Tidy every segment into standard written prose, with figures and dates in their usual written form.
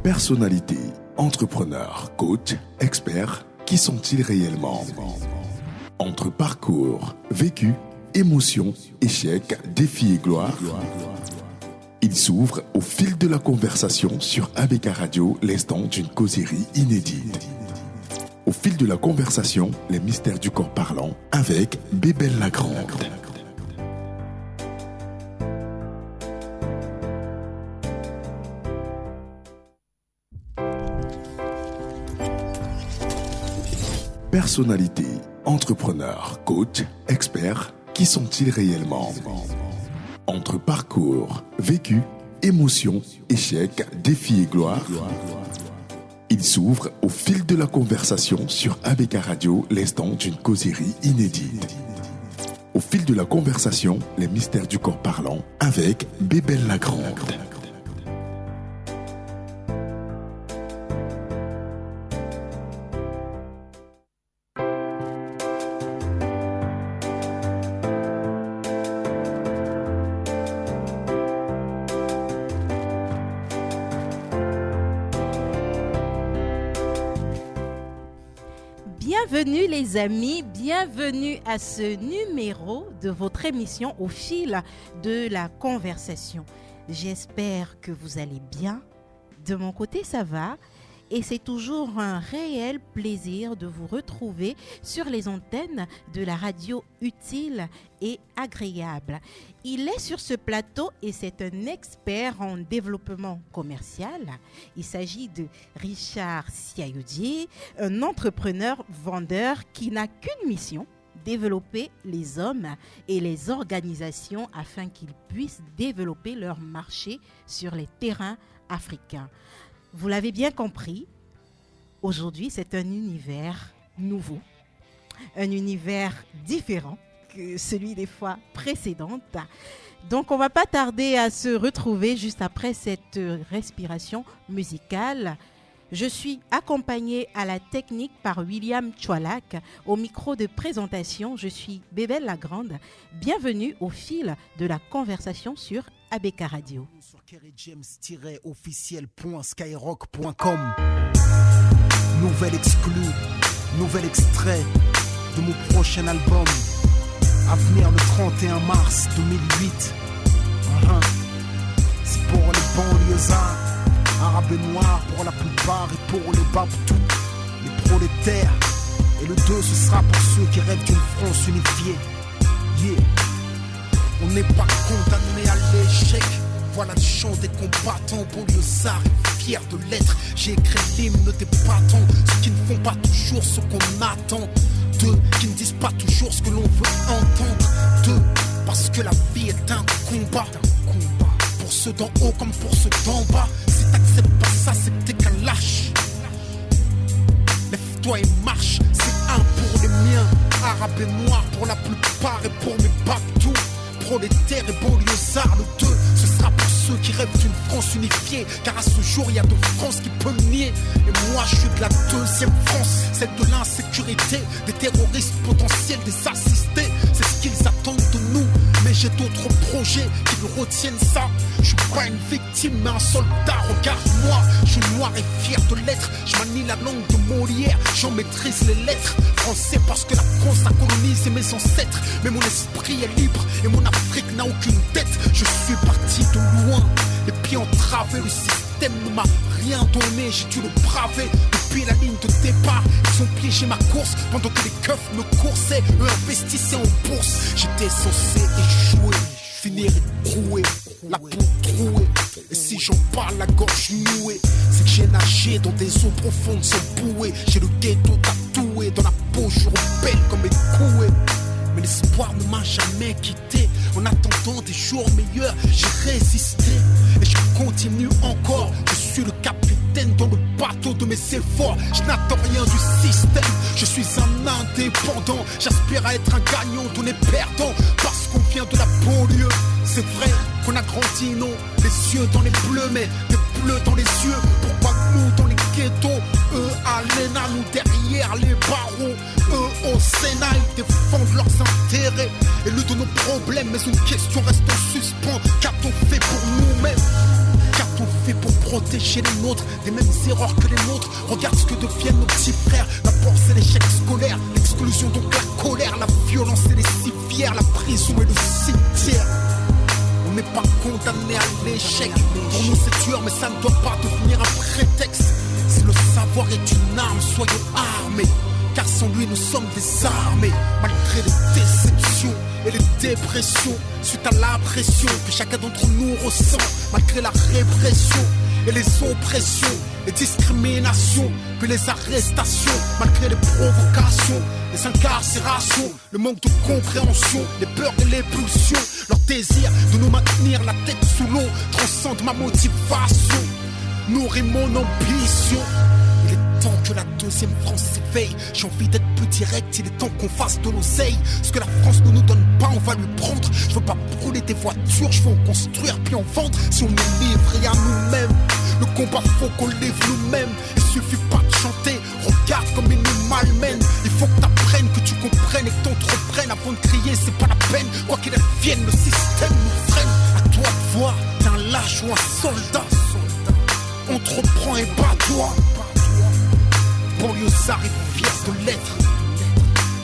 Personnalités, entrepreneurs, coachs, experts, qui sont-ils réellement? Entre parcours, vécu, émotions, échecs, défis et gloire, il s'ouvre au fil de la conversation sur ABK Radio, l'instant d'une causerie inédite. Au fil de la conversation, les mystères du corps parlant avec Bébel Lagrande. Personnalités, entrepreneurs, coachs, experts, qui sont-ils réellement? Entre parcours, vécu, émotions, échecs, défis et gloire, il s'ouvre au fil de la conversation sur ABK Radio, l'instant d'une causerie inédite. Au fil de la conversation, les mystères du corps parlant avec Bébel Lagrande. Bienvenue les amis, bienvenue à ce numéro de votre émission Au fil de la conversation. J'espère que vous allez bien. De mon côté, ça va. Et c'est toujours un réel plaisir de vous retrouver sur les antennes de la radio utile et agréable. Il est sur ce plateau et c'est un expert en développement commercial. Il s'agit de Richard Siayodier, un entrepreneur vendeur qui n'a qu'une mission: développer les hommes et les organisations afin qu'ils puissent développer leur marché sur les terrains africains. Vous l'avez bien compris, aujourd'hui c'est un univers nouveau, un univers différent que celui des fois précédentes. Donc on ne va pas tarder à se retrouver juste après cette respiration musicale. Je suis accompagnée à la technique par William Choualak. Au micro de présentation, je suis Bébel Lagrande. Bienvenue au fil de la conversation sur ABK Radio. Sur kerryjames-officiel.skyrock.com. Nouvel exclu, nouvel extrait de mon prochain album à venir le 31 mars 2008. C'est pour les banlieusards, arabes et noirs pour la plupart, et pour les babtous, les prolétaires. Et le 2 ce sera pour ceux qui rêvent d'une France unifiée. Yeah. On n'est pas condamné à l'échec. Voilà le chant des combattants, banlieusards fiers de l'être. J'ai écrit l'hymne des battants, ceux qui ne font pas toujours ce qu'on attend. Deux, qui ne disent pas toujours ce que l'on veut entendre. Deux, parce que la vie est un combat. Pour ceux d'en haut comme pour ceux d'en bas. Si t'acceptes pas ça, c'est que t'es qu'un lâche. Lève-toi et marche, c'est un pour les miens. Arabes et noirs pour la plupart et pour mes babtous. Prolétaires et banlieusards, le 2, ce sera pour ceux qui rêvent d'une France unifiée. Car à ce jour, il y a deux France qui peuvent le nier. Et moi, je suis de la deuxième France, celle de l'insécurité, des terroristes potentiels, des assistés. C'est ce qu'ils attendent de nous. Mais j'ai d'autres projets qui me retiennent ça. Je suis pas une victime, mais un soldat, regarde-moi. Je suis noir et fier de l'être. Je manie la langue de Molière, j'en maîtrise les lettres. Français parce que la France a colonisé mes ancêtres. Mais mon esprit est libre et mon Afrique n'a aucune tête. Je suis parti de loin, les pieds entravés. Le système ne m'a rien donné, j'ai dû le braver. Depuis la ligne de départ, ils ont piégé ma course. Pendant que les keufs me coursaient, eux investissaient en bourse. J'étais censé échouer, finir écroué, la peau trouée. Et si j'en parle la gorge nouée, c'est que j'ai nagé dans des eaux profondes sans bouée. J'ai le ghetto tatoué dans la peau, je rebelle comme écoué. Mais l'espoir ne m'a jamais quitté. En attendant des jours meilleurs, j'ai résisté. Et je continue encore. Je suis le capitaine dans le bateau de mes efforts. Je n'attends rien du système. Je suis un indépendant. J'aspire à être un gagnant, d'où les perdants. Parce qu'on vient de la banlieue. C'est vrai qu'on a grandi, non, les yeux dans les bleus, mais des bleus dans les yeux. Pourquoi nous dans les ghettos, eux à l'ENA, nous derrière les barreaux. Eux au Sénat, ils défendent leurs intérêts et luttent de nos problèmes. Mais une question reste en suspens. Qu'a-t-on fait pour nous-mêmes? Qu'a-t-on fait pour protéger protéger les nôtres des mêmes erreurs que les nôtres. Regarde ce que deviennent nos petits frères. D'abord c'est l'échec scolaire, l'exclusion donc la colère, la violence et les civières, la prison et le cimetière. On n'est pas condamné à l'échec. Pour nous c'est dur mais ça ne doit pas devenir un prétexte. Si le savoir est une arme, soyons armés, car sans lui nous sommes désarmés. Malgré les déceptions et les dépressions, suite à la pression que chacun d'entre nous ressent, malgré la répression et les oppressions, les discriminations, puis les arrestations, malgré les provocations, les incarcérations, le manque de compréhension, les peurs et les pulsions, leur désir de nous maintenir la tête sous l'eau transcende ma motivation, nourrit mon ambition. Il est temps que la deuxième France s'éveille. J'ai envie d'être plus direct, il est temps qu'on fasse de l'oseille. Ce que la France ne nous donne pas, on va lui prendre. Je veux pas brûler des voitures, je veux en construire puis en vendre. Si on est livré à nous-mêmes, le combat faut qu'on livre nous-mêmes. Il suffit pas de chanter, regarde comme il nous malmène. Il faut que t'apprennes, que tu comprennes et que t'entreprennes. Avant de crier, c'est pas la peine. Quoi qu'il advienne, le système nous freine. À toi de voir, t'es un lâche ou un soldat. Entreprends et bats-toi. Banlieusard est fier de l'être.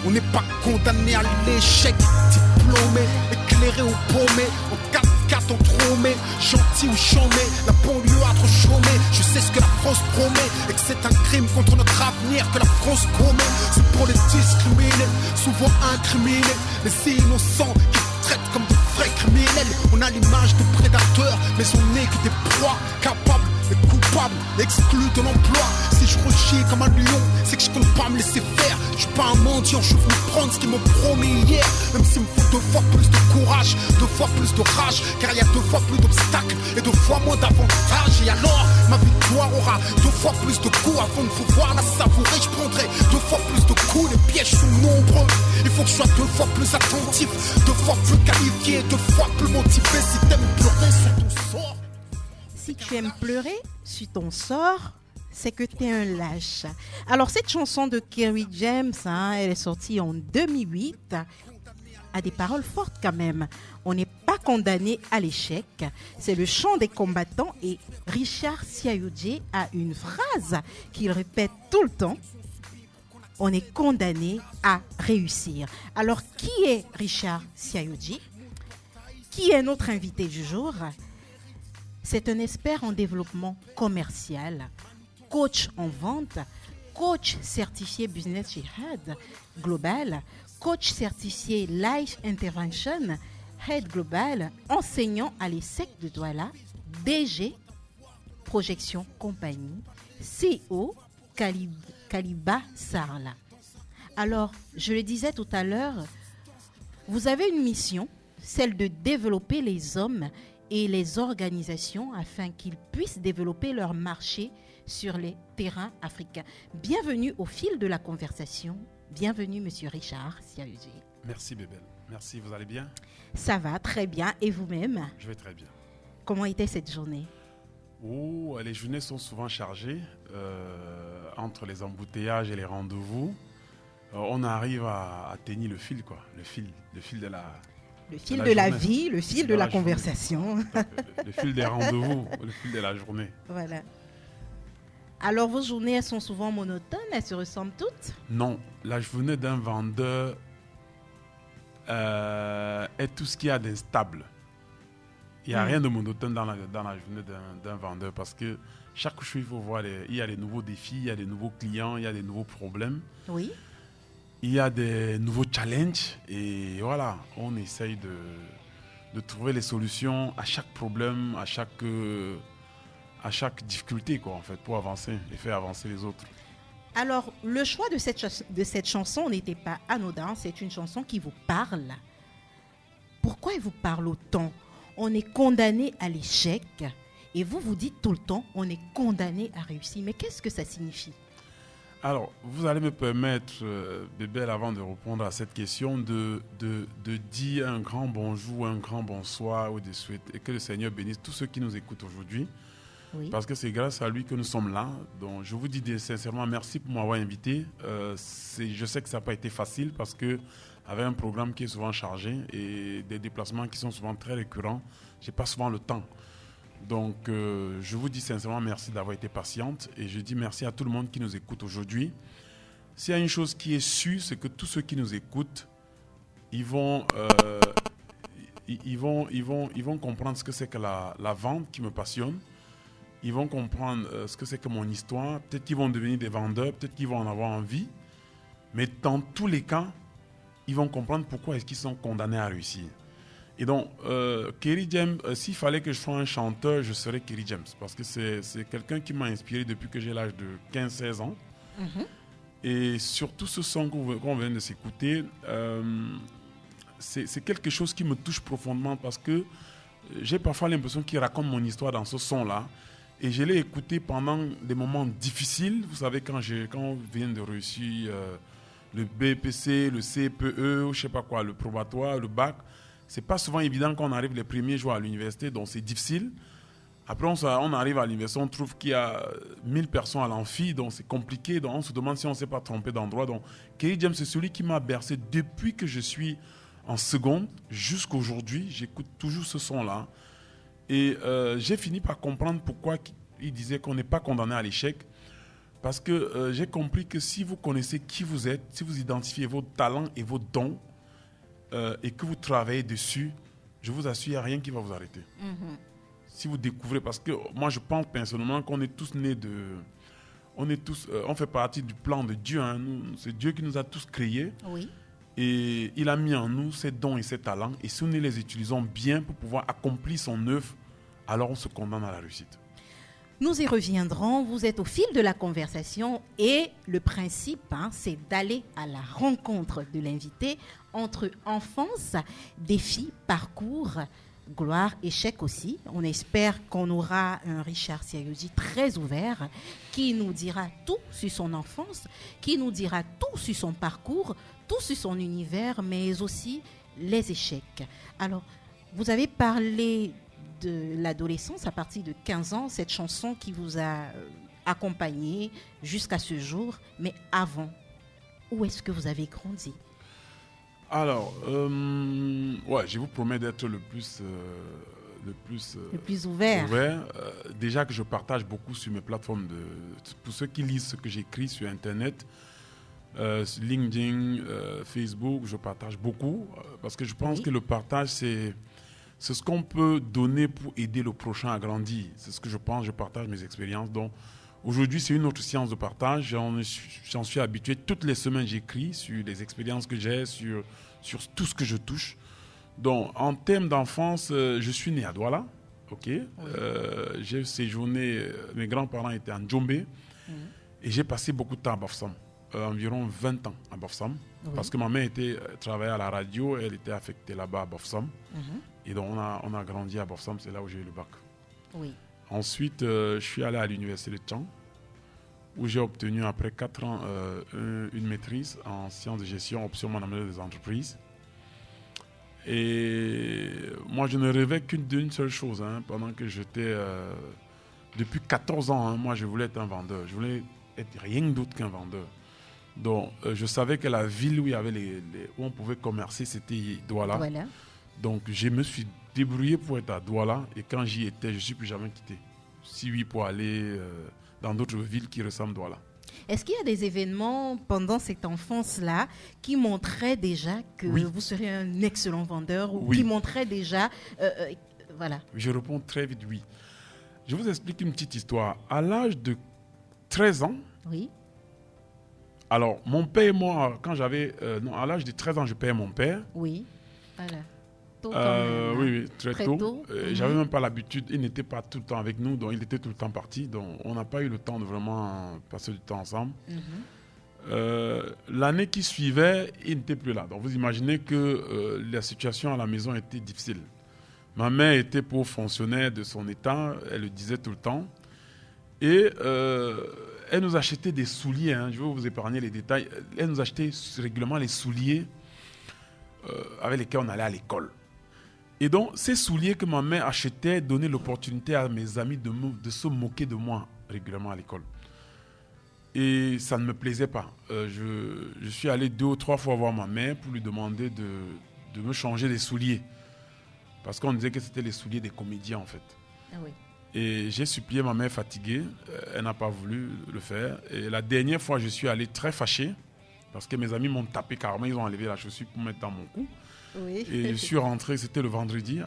On n'est pas condamné à l'échec. Diplômé, éclairé ou paumé, en 4x4 entrômé, gentil ou chômé, la banlieue a trop chômé. Je sais ce que la France promet et que c'est un crime contre notre avenir que la France commet. C'est pour les discriminés, souvent incriminés, les innocents qui traitent comme de vrais criminels. On a l'image de prédateurs, mais on n'est que des proies capables et coupables, exclus de l'emploi. Si je rechie comme un lion, c'est que je compte pas me laisser faire. Je suis pas un mendiant, je veux prendre ce qu'ils m'ont promis hier. Même s'il me faut 2 fois plus de courage, 2 fois plus de rage, car il y a 2 fois plus d'obstacles et 2 fois moins d'avantages. Et alors, ma victoire aura 2 fois plus de coups. Avant de pouvoir la savourer, je prendrai 2 fois plus de coups. Les pièges sont nombreux, il faut que je sois 2 fois plus attentif, 2 fois plus qualifié, 2 fois plus motivé. Si t'aimes pleurer sur ton sort, si tu aimes pleurer sur ton sort, c'est que tu es un lâche. Alors cette chanson de Kerry James, elle est sortie en 2008, a des paroles fortes quand même. On n'est pas condamné à l'échec. C'est le chant des combattants et Richard Siaoudjé a une phrase qu'il répète tout le temps. On est condamné à réussir. Alors qui est Richard Siaoudjé? Qui est notre invité du jour? C'est un expert en développement commercial, coach en vente, coach certifié Business Jihad Global, coach certifié Life Intervention Head Global, enseignant à l'ESSEC de Douala, DG Projection Compagnie, CO Kaliba Sarla. Alors, je le disais tout à l'heure, vous avez une mission, celle de développer les hommes et les organisations afin qu'ils puissent développer leur marché sur les terrains africains. Bienvenue au fil de la conversation. Bienvenue, Monsieur Richard Siaoudjé. Merci, Bébel. Merci, vous allez bien? Ça va, très bien. Et vous-même? Je vais très bien. Comment était cette journée? Oh, les journées sont souvent chargées. Entre les embouteillages et les rendez-vous, on arrive à tenir le fil, quoi. Le fil de la... Le fil de la vie, le fil de la conversation. Le fil des rendez-vous, le fil de la journée. Voilà. Alors, vos journées, elles sont souvent monotones, elles se ressemblent toutes? Non, la journée d'un vendeur est tout ce qu'il y a d'instable. Il n'y a rien de monotone dans la journée d'un vendeur parce que chaque jour, il faut voir, il y a des nouveaux défis, il y a des nouveaux clients, il y a des nouveaux problèmes. Oui. Il y a des nouveaux challenges et voilà, on essaye de trouver les solutions à chaque problème, à chaque difficulté, quoi, en fait, pour avancer et faire avancer les autres. Alors, le choix de cette chanson n'était pas anodin, c'est une chanson qui vous parle. Pourquoi elle vous parle autant? On est condamné à l'échec et vous dites tout le temps, on est condamné à réussir. Mais qu'est-ce que ça signifie? Alors, vous allez me permettre, Bébel, avant de répondre à cette question, de dire un grand bonjour, un grand bonsoir ou de souhaiter et que le Seigneur bénisse tous ceux qui nous écoutent aujourd'hui. Oui. Parce que c'est grâce à lui que nous sommes là. Donc, je vous dis sincèrement merci pour m'avoir invité. Je sais que ça n'a pas été facile parce que avec un programme qui est souvent chargé et des déplacements qui sont souvent très récurrents, je n'ai pas souvent le temps. Donc, je vous dis sincèrement merci d'avoir été patiente et je dis merci à tout le monde qui nous écoute aujourd'hui. S'il y a une chose qui est sûre, c'est que tous ceux qui nous écoutent, ils vont comprendre ce que c'est que la vente qui me passionne. Ils vont comprendre ce que c'est que mon histoire. Peut-être qu'ils vont devenir des vendeurs, peut-être qu'ils vont en avoir envie. Mais dans tous les cas, ils vont comprendre pourquoi est-ce qu'ils sont condamnés à réussir. Et donc, Kerry James, s'il fallait que je sois un chanteur, je serais Kerry James. Parce que c'est quelqu'un qui m'a inspiré depuis que j'ai l'âge de 15-16 ans. Mm-hmm. Et surtout ce son qu'on vient de s'écouter, c'est quelque chose qui me touche profondément parce que j'ai parfois l'impression qu'il raconte mon histoire dans ce son-là. Et je l'ai écouté pendant des moments difficiles. Vous savez, quand on vient de réussir le BPC, le CPE, je ne sais pas quoi, le probatoire, le bac, c'est pas souvent évident quand on arrive les premiers jours à l'université, donc c'est difficile. Après, on arrive à l'université, on trouve qu'il y a 1000 personnes à l'amphi, donc c'est compliqué. Donc on se demande si on ne s'est pas trompé d'endroit. Donc Kerry James, c'est celui qui m'a bercé depuis que je suis en seconde jusqu'à aujourd'hui. J'écoute toujours ce son-là. Et j'ai fini par comprendre pourquoi il disait qu'on n'est pas condamné à l'échec. Parce que j'ai compris que si vous connaissez qui vous êtes, si vous identifiez vos talents et vos dons, et que vous travaillez dessus, je vous assure, il n'y a rien qui va vous arrêter. Mm-hmm. Si vous découvrez, parce que moi je pense personnellement qu'on est tous nés de... On fait partie du plan de Dieu. Hein. C'est Dieu qui nous a tous créés. Oui. Et il a mis en nous ses dons et ses talents. Et si nous les utilisons bien pour pouvoir accomplir son œuvre, alors on se condamne à la réussite. Nous y reviendrons. Vous êtes au fil de la conversation et le principe, c'est d'aller à la rencontre de l'invité entre enfance, défis, parcours, gloire, échec aussi. On espère qu'on aura un Richard Siayosi très ouvert qui nous dira tout sur son enfance, qui nous dira tout sur son parcours, tout sur son univers, mais aussi les échecs. Alors, vous avez parlé de l'adolescence à partir de 15 ans, cette chanson qui vous a accompagné jusqu'à ce jour. Mais avant, où est-ce que vous avez grandi? Alors, je vous promets d'être le plus ouvert. Déjà que je partage beaucoup sur mes plateformes. Pour ceux qui lisent ce que j'écris sur Internet, sur LinkedIn, Facebook, je partage beaucoup. Parce que je pense que le partage, c'est ce qu'on peut donner pour aider le prochain à grandir. C'est ce que je pense, je partage mes expériences. Donc, aujourd'hui, c'est une autre séance de partage. J'en suis habitué. Toutes les semaines, j'écris sur les expériences que j'ai, sur tout ce que je touche. Donc, en termes d'enfance, je suis né à Douala. Okay. Oui. J'ai séjourné, mes grands-parents étaient en Djombe. Et j'ai passé beaucoup de temps à Bafoussam. Environ 20 ans à Bafoussam. Oui. Parce que ma mère travaillait à la radio, elle était affectée là-bas à Bafoussam. Et donc, on a grandi à Bafoussam, c'est là où j'ai eu le bac. Oui. Ensuite, je suis allé à l'université de Tchang, où j'ai obtenu, après 4 ans, une maîtrise en sciences de gestion, option management des entreprises. Et moi, je ne rêvais d'une seule chose. Pendant que j'étais... depuis 14 ans, moi, je voulais être un vendeur. Je voulais être rien d'autre qu'un vendeur. Donc, je savais que la ville où il y avait où on pouvait commercer, c'était Douala. Voilà. Donc, je me suis débrouillé pour être à Douala. Et quand j'y étais, je ne suis plus jamais quitté. Si oui, pour aller dans d'autres villes qui ressemblent à Douala. Est-ce qu'il y a des événements pendant cette enfance-là qui montraient déjà que vous seriez un excellent vendeur ou qui montraient déjà... voilà. Je réponds très vite oui. Je vous explique une petite histoire. À l'âge de 13 ans... Oui. Alors, mon père et moi, quand j'avais... à l'âge de 13 ans, je payais mon père. Oui, voilà. Oui, très tôt. J'avais même pas l'habitude, il n'était pas tout le temps avec nous, donc il était tout le temps parti, donc on n'a pas eu le temps de vraiment passer du temps ensemble. L'année qui suivait, il n'était plus là. Donc vous imaginez que la situation à la maison était difficile. Ma mère était pour fonctionnaire de son état, elle le disait tout le temps. Et elle nous achetait des souliers, je vais vous épargner les détails. Elle nous achetait régulièrement les souliers avec lesquels on allait à l'école. Et donc, ces souliers que ma mère achetait donnaient l'opportunité à mes amis de se moquer de moi régulièrement à l'école. Et ça ne me plaisait pas. Je suis allé 2 ou 3 fois voir ma mère pour lui demander de me changer les souliers. Parce qu'on disait que c'était les souliers des comédiens, en fait. Ah oui. Et j'ai supplié ma mère fatiguée. Elle n'a pas voulu le faire. Et la dernière fois, je suis allé très fâché parce que mes amis m'ont tapé carrément. Ils ont enlevé la chaussure pour mettre dans mon cou. Oui. Et je suis rentré, c'était le vendredi.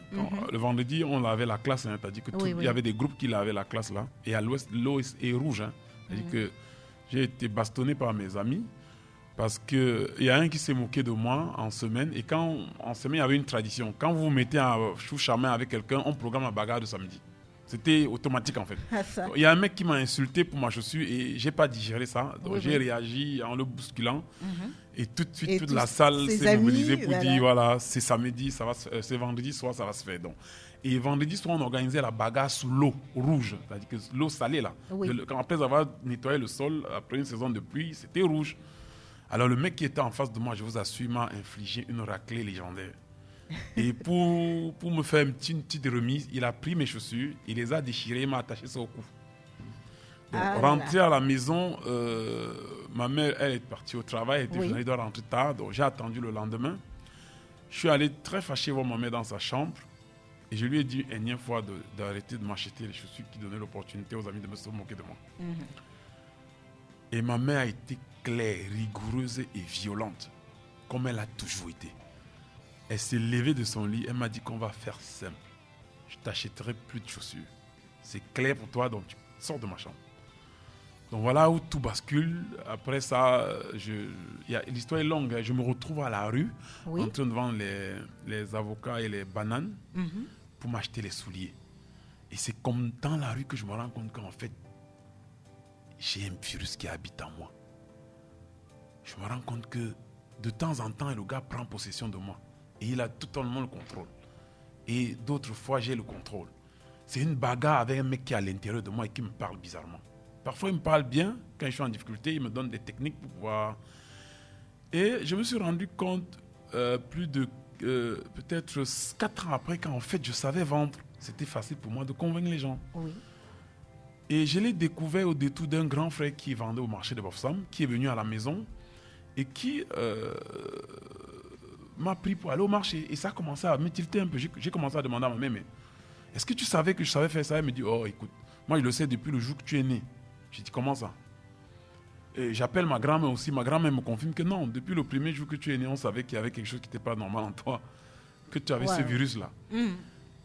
Le vendredi, on lavait la classe. Hein, c'est-à-dire que il y avait des groupes qui lavaient la classe là. Et à l'ouest, l'eau est rouge. Hein. C'est-à-dire que j'ai été bastonné par mes amis parce qu'il y a un qui s'est moqué de moi en semaine. Et en semaine, il y avait une tradition. Quand vous vous mettez à chou-chamin avec quelqu'un, on programme la bagarre de samedi. C'était automatique en fait. Il y a un mec qui m'a insulté pour ma chaussure et je n'ai pas digéré ça. Donc j'ai réagi en le bousculant. Et tout de suite, toute la salle s'est mobilisée pour dire voilà, c'est samedi, c'est vendredi soir, ça va se faire. Donc. Et vendredi soir, on organisait la bagarre sous l'eau rouge, c'est-à-dire que l'eau salée là. Après avoir nettoyé le sol, après une saison de pluie, c'était rouge. Alors le mec qui était en face de moi, je vous assure, m'a infligé une raclée légendaire. Et pour me faire une petite remise, il a pris mes chaussures, il les a déchirées, il m'a attaché ça au cou. Donc, rentré à la maison, ma mère, elle est partie au travail, elle doit rentrer tard, donc j'ai attendu le lendemain. Je suis allé très fâché voir ma mère dans sa chambre et je lui ai dit une énième fois d'arrêter de m'acheter les chaussures qui donnaient l'opportunité aux amis de me se moquer de moi. Et ma mère a été claire, rigoureuse et violente, comme elle a toujours été. Elle s'est levée de son lit, elle m'a dit qu'on va faire simple. Je t'achèterai plus de chaussures. C'est clair pour toi, donc tu sors de ma chambre. Donc voilà où tout bascule. Après ça, l'histoire est longue. Je me retrouve à la rue, en train de vendre les avocats et les bananes pour m'acheter les souliers. Et c'est comme dans la rue que je me rends compte qu'en fait, j'ai un virus qui habite en moi. Je me rends compte que de temps en temps, le gars prend possession de moi. Et il a totalement le contrôle. Et d'autres fois, j'ai le contrôle. C'est une bagarre avec un mec qui est à l'intérieur de moi et qui me parle bizarrement. Parfois, il me parle bien. Quand je suis en difficulté, il me donne des techniques pour pouvoir... Et je me suis rendu compte, plus de peut-être 4 ans après, qu'en fait, je savais vendre. C'était facile pour moi de convaincre les gens. Et je l'ai découvert au détour d'un grand frère qui vendait au marché de Bofsam, qui est venu à la maison et qui... m'a pris pour aller au marché et ça a commencé à me tilter un peu. J'ai commencé à demander à ma mère, mais est-ce que tu savais que je savais faire ça? Elle me dit, oh écoute, moi je le sais depuis le jour que tu es né. J'ai dit, comment ça? Et j'appelle ma grand-mère aussi. Ma grand-mère me confirme que non, depuis le premier jour que tu es né, on savait qu'il y avait quelque chose qui n'était pas normal en toi, que tu avais ce virus-là.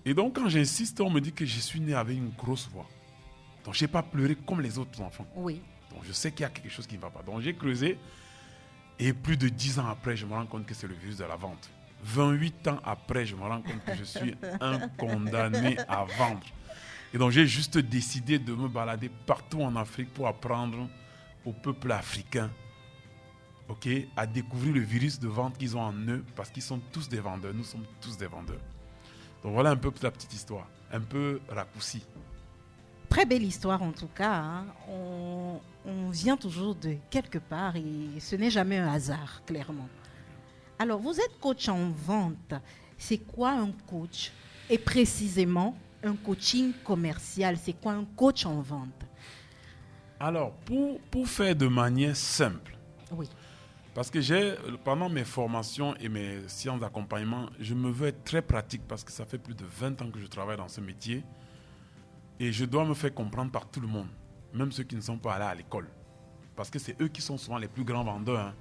Et donc quand j'insiste, on me dit que je suis né avec une grosse voix. Donc je n'ai pas pleuré comme les autres enfants. Donc je sais qu'il y a quelque chose qui ne va pas. Donc j'ai creusé. Et plus de 10 ans après, je me rends compte que c'est le virus de la vente. 28 ans après, je me rends compte que je suis un condamné à vendre. Et donc, j'ai juste décidé de me balader partout en Afrique pour apprendre au peuple africain à découvrir le virus de vente qu'ils ont en eux, parce qu'ils sont tous des vendeurs. Nous sommes tous des vendeurs. Donc, voilà un peu la petite histoire, un peu raccourcie. Très belle histoire en tout cas. Hein. On vient toujours de quelque part et ce n'est jamais un hasard, clairement. Alors, vous êtes coach en vente. C'est quoi un coach? Et précisément, un coaching commercial, c'est quoi un coach en vente? Alors, pour faire de manière simple, parce que pendant mes formations et mes séances d'accompagnement, je me veux être très pratique parce que ça fait plus de 20 ans que je travaille dans ce métier. Et je dois me faire comprendre par tout le monde, même ceux qui ne sont pas allés à l'école. Parce que c'est eux qui sont souvent les plus grands vendeurs.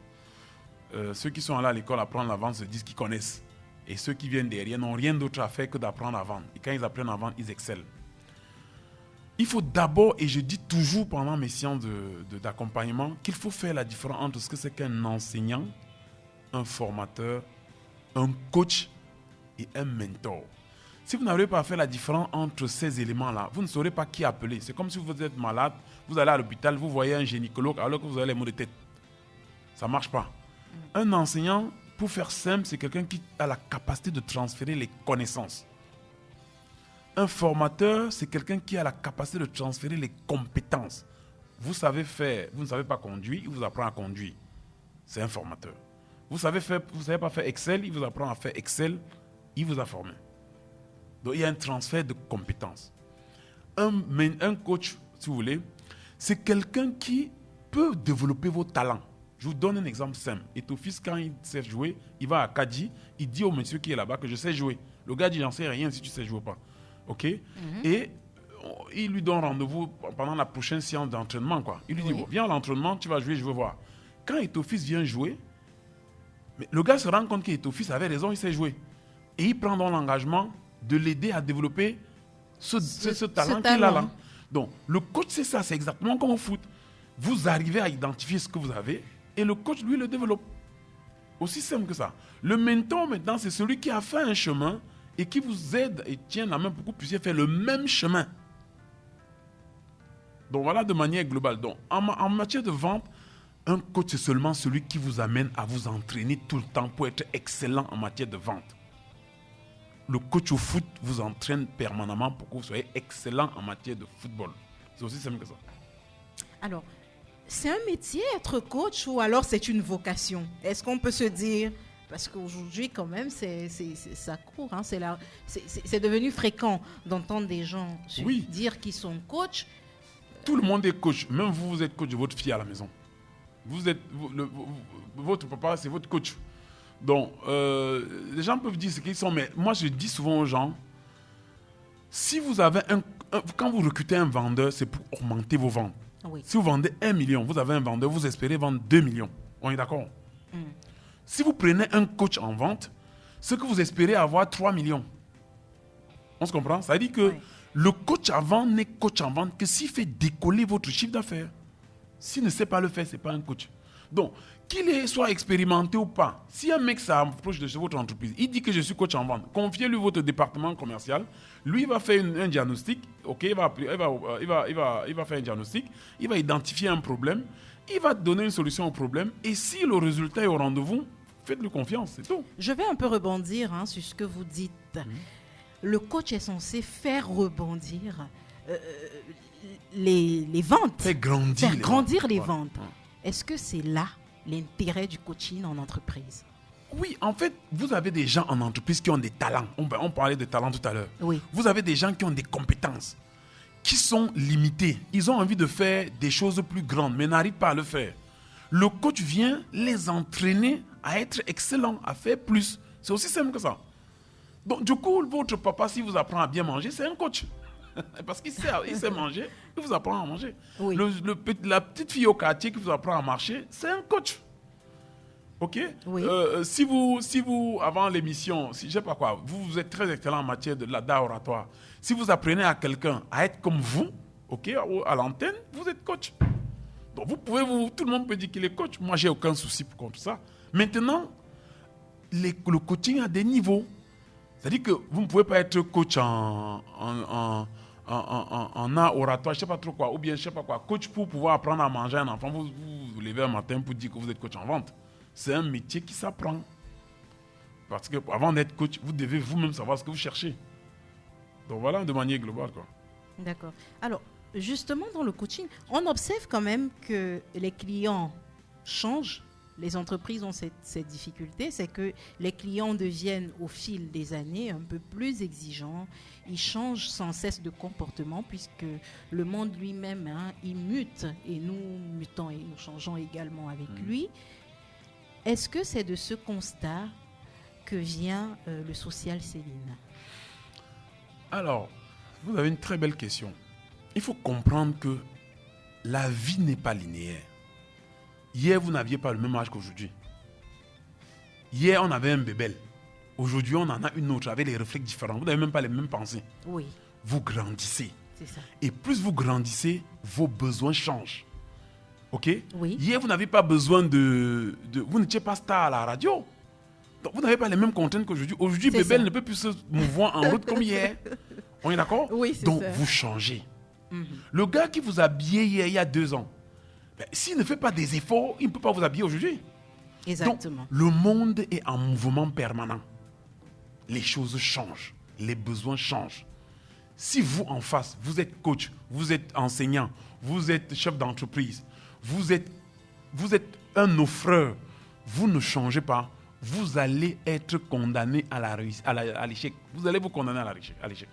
Ceux qui sont allés à l'école à apprendre la vente se disent qu'ils connaissent. Et ceux qui viennent derrière n'ont rien d'autre à faire que d'apprendre à vendre. Et quand ils apprennent à vendre, ils excellent. Il faut d'abord, et je dis toujours pendant mes séances d'accompagnement, qu'il faut faire la différence entre ce que c'est qu'un enseignant, un formateur, un coach et un mentor. Si vous n'arrivez pas à faire la différence entre ces éléments-là, vous ne saurez pas qui appeler. C'est comme si vous êtes malade, vous allez à l'hôpital, vous voyez un gynécologue alors que vous avez les maux de tête. Ça ne marche pas. Un enseignant, pour faire simple, c'est quelqu'un qui a la capacité de transférer les connaissances. Un formateur, c'est quelqu'un qui a la capacité de transférer les compétences. Vous savez faire, vous ne savez pas conduire, il vous apprend à conduire. C'est un formateur. Vous savez pas faire Excel, il vous apprend à faire Excel, il vous a formé. Donc, il y a un transfert de compétences. Un coach, si vous voulez, c'est quelqu'un qui peut développer vos talents. Je vous donne un exemple simple. Et ton fils, quand il sait jouer, il va à Kadi, il dit au monsieur qui est là-bas que je sais jouer. Le gars dit, j'en sais rien si tu sais jouer ou pas. OK? Et il lui donne rendez-vous pendant la prochaine séance d'entraînement, quoi. Il lui dit, bon, viens à l'entraînement, tu vas jouer, je veux voir. Quand Eto'o-Fils vient jouer, mais le gars se rend compte qu'Eto'o-Fils avait raison, il sait jouer. Et il prend donc l'engagement de l'aider à développer ce talent qu'il a là. Donc, le coach, c'est ça, c'est exactement comme au foot. Vous arrivez à identifier ce que vous avez et le coach, lui, le développe. Aussi simple que ça. Le mentor, maintenant, c'est celui qui a fait un chemin et qui vous aide et tient la main pour que vous puissiez faire le même chemin. Donc, voilà de manière globale. Donc, en matière de vente, un coach, c'est seulement celui qui vous amène à vous entraîner tout le temps pour être excellent en matière de vente. Le coach au foot vous entraîne permanemment pour que vous soyez excellent en matière de football. C'est aussi simple que ça. Alors, c'est un métier être coach ou alors c'est une vocation? Est-ce qu'on peut se dire, parce qu'aujourd'hui quand même ça court, hein, c'est devenu fréquent d'entendre des gens dire qu'ils sont coachs. Tout le monde est coach, même vous êtes coach de votre fille à la maison. Votre papa, c'est votre coach. Donc, les gens peuvent dire ce qu'ils sont, mais moi je dis souvent aux gens, si vous avez quand vous recrutez un vendeur, c'est pour augmenter vos ventes. Oui. Si vous vendez 1 million, vous avez un vendeur, vous espérez vendre 2 millions. On est d'accord? Si vous prenez un coach en vente, ce que vous espérez avoir 3 millions. On se comprend? Ça veut dire que le coach en vente n'est coach en vente que s'il fait décoller votre chiffre d'affaires. S'il ne sait pas le faire, ce n'est pas un coach. Donc, qu'il soit expérimenté ou pas, si un mec s'approche de votre entreprise, il dit que je suis coach en vente, confiez-lui votre département commercial, lui il va faire un diagnostic, il va faire un diagnostic, il va identifier un problème, il va donner une solution au problème, et si le résultat est au rendez-vous, faites-lui confiance, c'est tout. Je vais un peu rebondir sur ce que vous dites. Le coach est censé faire rebondir les ventes. Faire grandir les ventes. Est-ce que c'est là l'intérêt du coaching en entreprise? Oui, en fait, vous avez des gens en entreprise qui ont des talents. On parlait de talents tout à l'heure. Oui. Vous avez des gens qui ont des compétences, qui sont limitées. Ils ont envie de faire des choses plus grandes, mais n'arrivent pas à le faire. Le coach vient les entraîner à être excellents, à faire plus. C'est aussi simple que ça. Donc, du coup, votre papa, s'il vous apprend à bien manger, c'est un coach. Parce qu'il sait manger, il vous apprend à manger. Oui. La petite fille au quartier qui vous apprend à marcher, c'est un coach. Ok? Oui. Si vous, avant l'émission, je sais pas quoi, vous êtes très excellent en matière d'art oratoire. Si vous apprenez à quelqu'un à être comme vous, ok, à l'antenne, vous êtes coach. Donc tout le monde peut dire qu'il est coach. Moi, j'ai aucun souci contre ça. Maintenant, le coaching a des niveaux. C'est-à-dire que vous ne pouvez pas être coach en art oratoire, je ne sais pas trop quoi, ou bien je ne sais pas quoi, coach pour pouvoir apprendre à manger un enfant. Vous vous levez un matin pour dire que vous êtes coach en vente. C'est un métier qui s'apprend. Parce qu'avant d'être coach, vous devez vous-même savoir ce que vous cherchez. Donc voilà, de manière globale, quoi. D'accord. Alors, justement, dans le coaching, on observe quand même que les clients changent. Les entreprises ont cette difficulté, c'est que les clients deviennent au fil des années un peu plus exigeants. Ils changent sans cesse de comportement puisque le monde lui-même, il mute et nous mutons et nous changeons également avec lui. Est-ce que c'est de ce constat que vient le social Céline? Alors, vous avez une très belle question. Il faut comprendre que la vie n'est pas linéaire. Hier, vous n'aviez pas le même âge qu'aujourd'hui. Hier, on avait un bébé. Aujourd'hui, on en a une autre avec des réflexes différents. Vous n'avez même pas les mêmes pensées. Oui. Vous grandissez. C'est ça. Et plus vous grandissez, vos besoins changent. OK? Oui. Hier, vous n'avez pas besoin vous n'étiez pas star à la radio. Donc, vous n'avez pas les mêmes contraintes qu'aujourd'hui. Aujourd'hui, bébé ne peut plus se mouvoir en route comme hier. On est d'accord? Oui, c'est donc, ça. vous changez. Le gars qui vous a habillé hier, il y a 2 ans, s'il ne fait pas des efforts, il ne peut pas vous habiller aujourd'hui. Exactement. Donc, le monde est en mouvement permanent. Les choses changent. Les besoins changent. Si vous, en face, vous êtes coach, vous êtes enseignant, vous êtes chef d'entreprise, vous êtes un offreur, vous ne changez pas, vous allez être condamné à l'échec. Vous allez vous condamner à l'échec.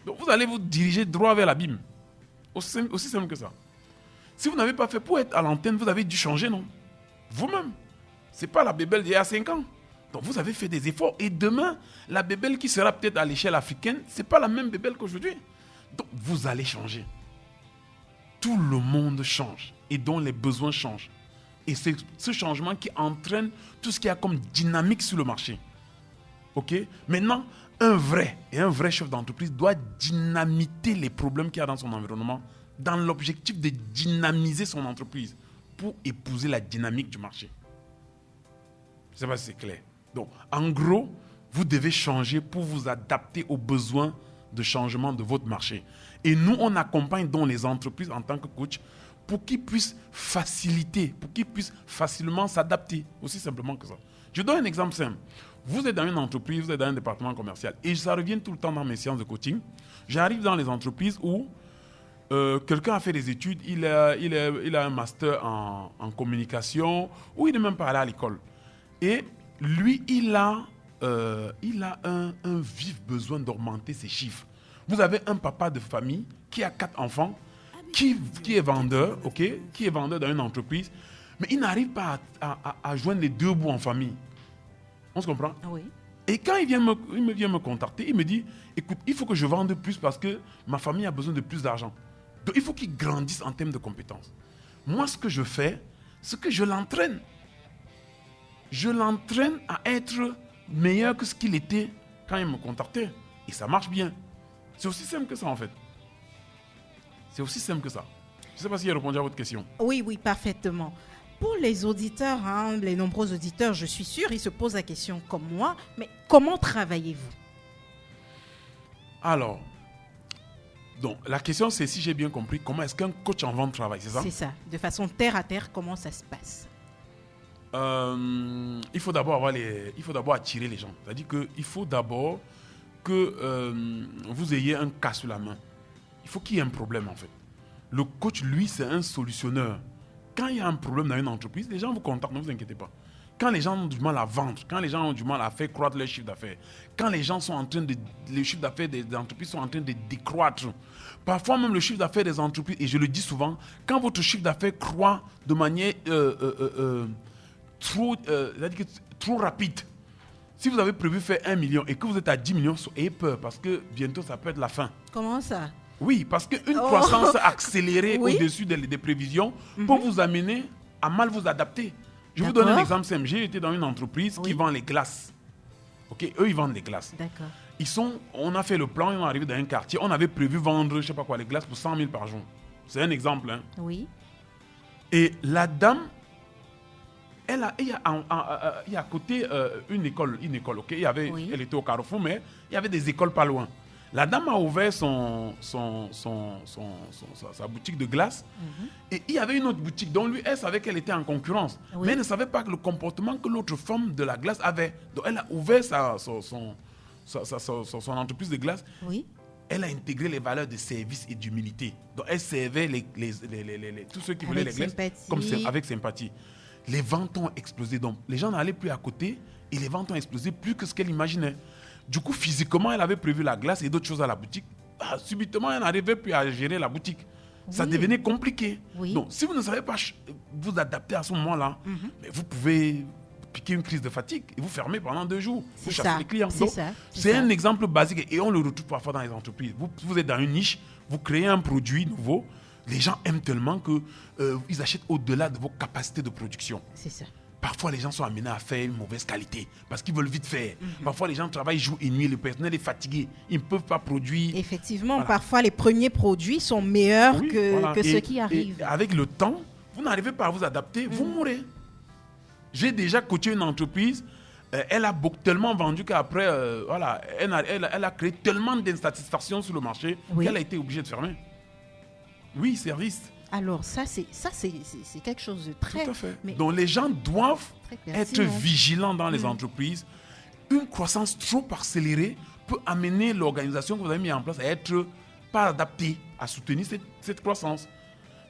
Donc, vous allez vous diriger droit vers l'abîme. Aussi simple que ça. Si vous n'avez pas fait pour être à l'antenne, vous avez dû changer, non? Vous-même. Ce n'est pas la bébelle d'il y a 5 ans. Donc vous avez fait des efforts. Et demain, la bébelle qui sera peut-être à l'échelle africaine, ce n'est pas la même bébelle qu'aujourd'hui. Donc, vous allez changer. Tout le monde change et dont les besoins changent. Et c'est ce changement qui entraîne tout ce qu'il y a comme dynamique sur le marché. OK? Maintenant, un vrai chef d'entreprise doit dynamiter les problèmes qu'il y a dans son environnement dans l'objectif de dynamiser son entreprise pour épouser la dynamique du marché. Je ne sais pas si c'est clair. Donc, en gros, vous devez changer pour vous adapter aux besoins de changement de votre marché. Et nous, on accompagne donc les entreprises en tant que coach pour qu'ils puissent faciliter, pour qu'ils puissent facilement s'adapter. Aussi simplement que ça. Je donne un exemple simple. Vous êtes dans une entreprise, vous êtes dans un département commercial. Et ça revient tout le temps dans mes séances de coaching. J'arrive dans les entreprises où quelqu'un a fait des études, il a un master en communication, ou il n'est même pas allé à l'école. Et lui, il a un vif besoin d'augmenter ses chiffres. Vous avez un papa de famille qui a 4 enfants, qui est vendeur, ok, qui est vendeur dans une entreprise, mais il n'arrive pas à joindre les 2 bouts en famille. On se comprend? Oui. Et quand il vient me contacter, il me dit, écoute, il faut que je vende plus parce que ma famille a besoin de plus d'argent. Donc il faut qu'il grandisse en termes de compétences. Moi, ce que je fais, c'est que je l'entraîne. Je l'entraîne à être meilleur que ce qu'il était quand il me contactait. Et ça marche bien. C'est aussi simple que ça, en fait. C'est aussi simple que ça. Je ne sais pas si j'ai répondu à votre question. Oui, parfaitement. Pour les auditeurs, les nombreux auditeurs, je suis sûre, ils se posent la question comme moi, mais comment travaillez-vous? Alors, donc, la question c'est, si j'ai bien compris, comment est-ce qu'un coach en vente travaille, c'est ça? C'est ça. De façon terre à terre, comment ça se passe? Il faut d'abord attirer les gens. C'est-à-dire qu'il faut d'abord que vous ayez un cas sur la main. Il faut qu'il y ait un problème, en fait. Le coach, lui, c'est un solutionneur. Quand il y a un problème dans une entreprise, les gens vous contactent, ne vous inquiétez pas. Quand les gens ont du mal à vendre, quand les gens ont du mal à faire croître leur chiffre d'affaires, quand les gens sont en train de... Les chiffres d'affaires des entreprises sont en train de décroître. Parfois même le chiffre d'affaires des entreprises, et je le dis souvent, quand votre chiffre d'affaires croît de manière trop rapide, si vous avez prévu faire 1 million et que vous êtes à 10 millions, ayez peur parce que bientôt ça peut être la fin. Comment ça? Oui, parce qu'une croissance accélérée au-dessus des prévisions peut vous amener à mal vous adapter. Je vous donne un exemple simple. J'ai été dans une entreprise qui vend les glaces. Okay? Eux, ils vendent les glaces. D'accord. On a fait le plan, on est arrivé dans un quartier, on avait prévu vendre, je ne sais pas quoi, les glaces pour 100 000 par jour. C'est un exemple. Hein. Oui. Et la dame, il y a à côté une école, ok? Elle était au Carrefour, mais il y avait des écoles pas loin. La dame a ouvert sa boutique de glace et il y avait une autre boutique dont lui, elle savait qu'elle était en concurrence. Oui. Mais elle ne savait pas le comportement que l'autre femme de la glace avait. Donc elle a ouvert son entreprise de glace. Oui. Elle a intégré les valeurs de service et d'humilité. Donc elle servait tous ceux qui voulaient les glaces avec sympathie. Les ventes ont explosé. Donc les gens n'allaient plus à côté et les ventes ont explosé plus que ce qu'elle imaginait. Du coup, physiquement, elle avait prévu la glace et d'autres choses à la boutique. Subitement, elle n'arrivait plus à gérer la boutique. Oui. Ça devenait compliqué. Oui. Donc, si vous ne savez pas vous adapter à ce moment-là, mais vous pouvez piquer une crise de fatigue et vous fermer pendant 2 jours. Vous chassez les clients. C'est un exemple basique et on le retrouve parfois dans les entreprises. Vous êtes dans une niche, vous créez un produit nouveau. Les gens aiment tellement qu'ils achètent au-delà de vos capacités de production. C'est ça. Parfois, les gens sont amenés à faire une mauvaise qualité parce qu'ils veulent vite faire. Parfois, les gens travaillent jour et nuit, le personnel est fatigué, ils ne peuvent pas produire. Effectivement, parfois, les premiers produits sont meilleurs que ceux qui arrivent. Et avec le temps, vous n'arrivez pas à vous adapter, vous mourrez. J'ai déjà coaché une entreprise, elle a tellement vendu qu'après, elle a créé tellement d'insatisfaction sur le marché qu'elle a été obligée de fermer. Oui, service. Alors ça c'est quelque chose de très... Tout à fait. Donc les gens doivent être vigilants dans les entreprises. Une croissance trop accélérée peut amener l'organisation que vous avez mise en place à être pas adaptée à soutenir cette croissance.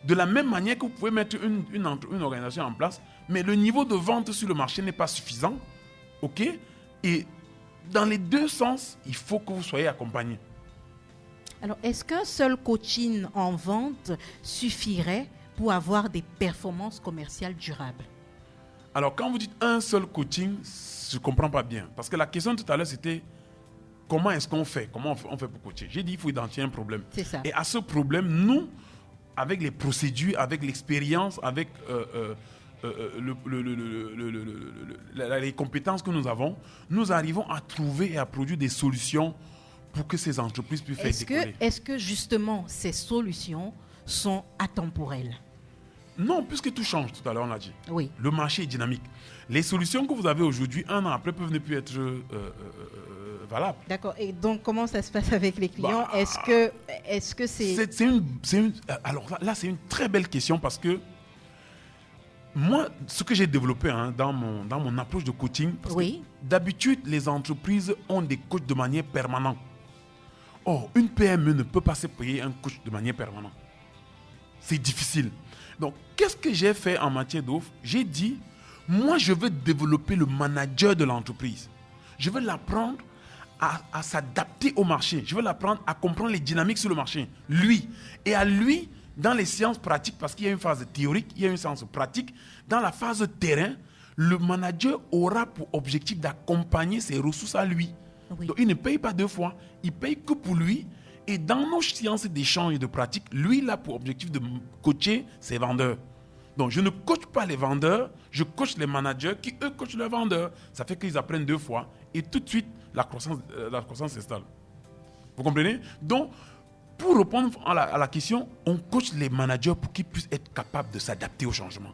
De la même manière que vous pouvez mettre une organisation en place, mais le niveau de vente sur le marché n'est pas suffisant. Ok? Et dans les 2 sens, il faut que vous soyez accompagné. Alors, est-ce qu'un seul coaching en vente suffirait pour avoir des performances commerciales durables? Alors, quand vous dites un seul coaching, je ne comprends pas bien. Parce que la question tout à l'heure, c'était comment est-ce qu'on fait? Comment on fait pour coacher? J'ai dit, il faut identifier un problème. C'est ça. Et à ce problème, nous, avec les procédures, avec l'expérience, avec les compétences que nous avons, nous arrivons à trouver et à produire des solutions pour que ces entreprises puissent faire décoller. Est-ce que justement ces solutions sont atemporelles? Non, puisque tout change, tout à l'heure on l'a dit. Oui. Le marché est dynamique. Les solutions que vous avez aujourd'hui, un an après, peuvent ne plus être valables. D'accord. Et donc, comment ça se passe avec les clients? Est-ce que c'est... Alors là, c'est une très belle question parce que moi, ce que j'ai développé dans mon approche de coaching, parce que d'habitude, les entreprises ont des coachs de manière permanente. Or, une PME ne peut pas se payer un coach de manière permanente. C'est difficile. Donc, qu'est-ce que j'ai fait en matière d'offres? J'ai dit, moi, je veux développer le manager de l'entreprise. Je veux l'apprendre à s'adapter au marché. Je veux l'apprendre à comprendre les dynamiques sur le marché. Lui. Et à lui, dans les sciences pratiques, parce qu'il y a une phase théorique, il y a une séance pratique, dans la phase terrain, le manager aura pour objectif d'accompagner ses ressources à lui. Oui. Donc, il ne paye pas deux fois. Il paye que pour lui. Et dans nos séances d'échange et de pratique, lui, il a pour objectif de coacher ses vendeurs. Donc, je ne coach pas les vendeurs, je coach les managers qui, eux, coachent les vendeurs. Ça fait qu'ils apprennent deux fois et tout de suite, la croissance s'installe. Vous comprenez? Donc, pour répondre à la question, on coach les managers pour qu'ils puissent être capables de s'adapter au changement.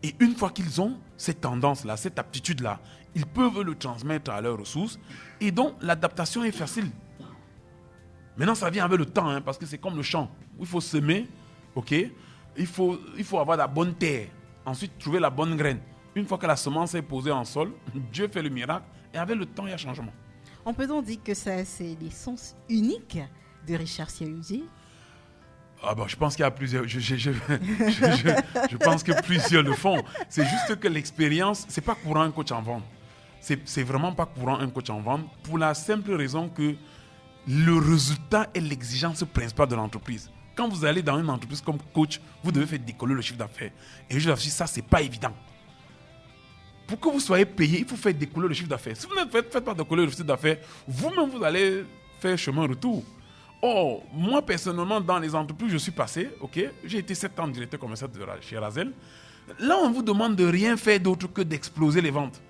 Et une fois qu'ils ont cette tendance-là, cette aptitude-là, ils peuvent le transmettre à leurs ressources. Et donc, l'adaptation est facile. Maintenant, ça vient avec le temps, parce que c'est comme le champ. Il faut semer, ok? Il faut avoir la bonne terre. Ensuite, trouver la bonne graine. Une fois que la semence est posée en sol, Dieu fait le miracle. Et avec le temps, il y a changement. On peut donc dire que ça, c'est l'essence unique de Richard Siahusi? Je pense qu'il y a plusieurs. Je pense que plusieurs le font. C'est juste que l'expérience, c'est pas courant un coach en vente. C'est vraiment pas courant un coach en vente pour la simple raison que le résultat est l'exigence principale de l'entreprise. Quand vous allez dans une entreprise comme coach, vous devez faire décoller le chiffre d'affaires. Et je vous dis, ça, c'est pas évident. Pour que vous soyez payé, il faut faire décoller le chiffre d'affaires. Si vous ne faites pas décoller le chiffre d'affaires, vous-même, vous allez faire chemin retour. Or, moi, personnellement, dans les entreprises, je suis passé, ok, j'ai été 7 ans directeur commercial chez Razel. Là, on vous demande de rien faire d'autre que d'exploser les ventes.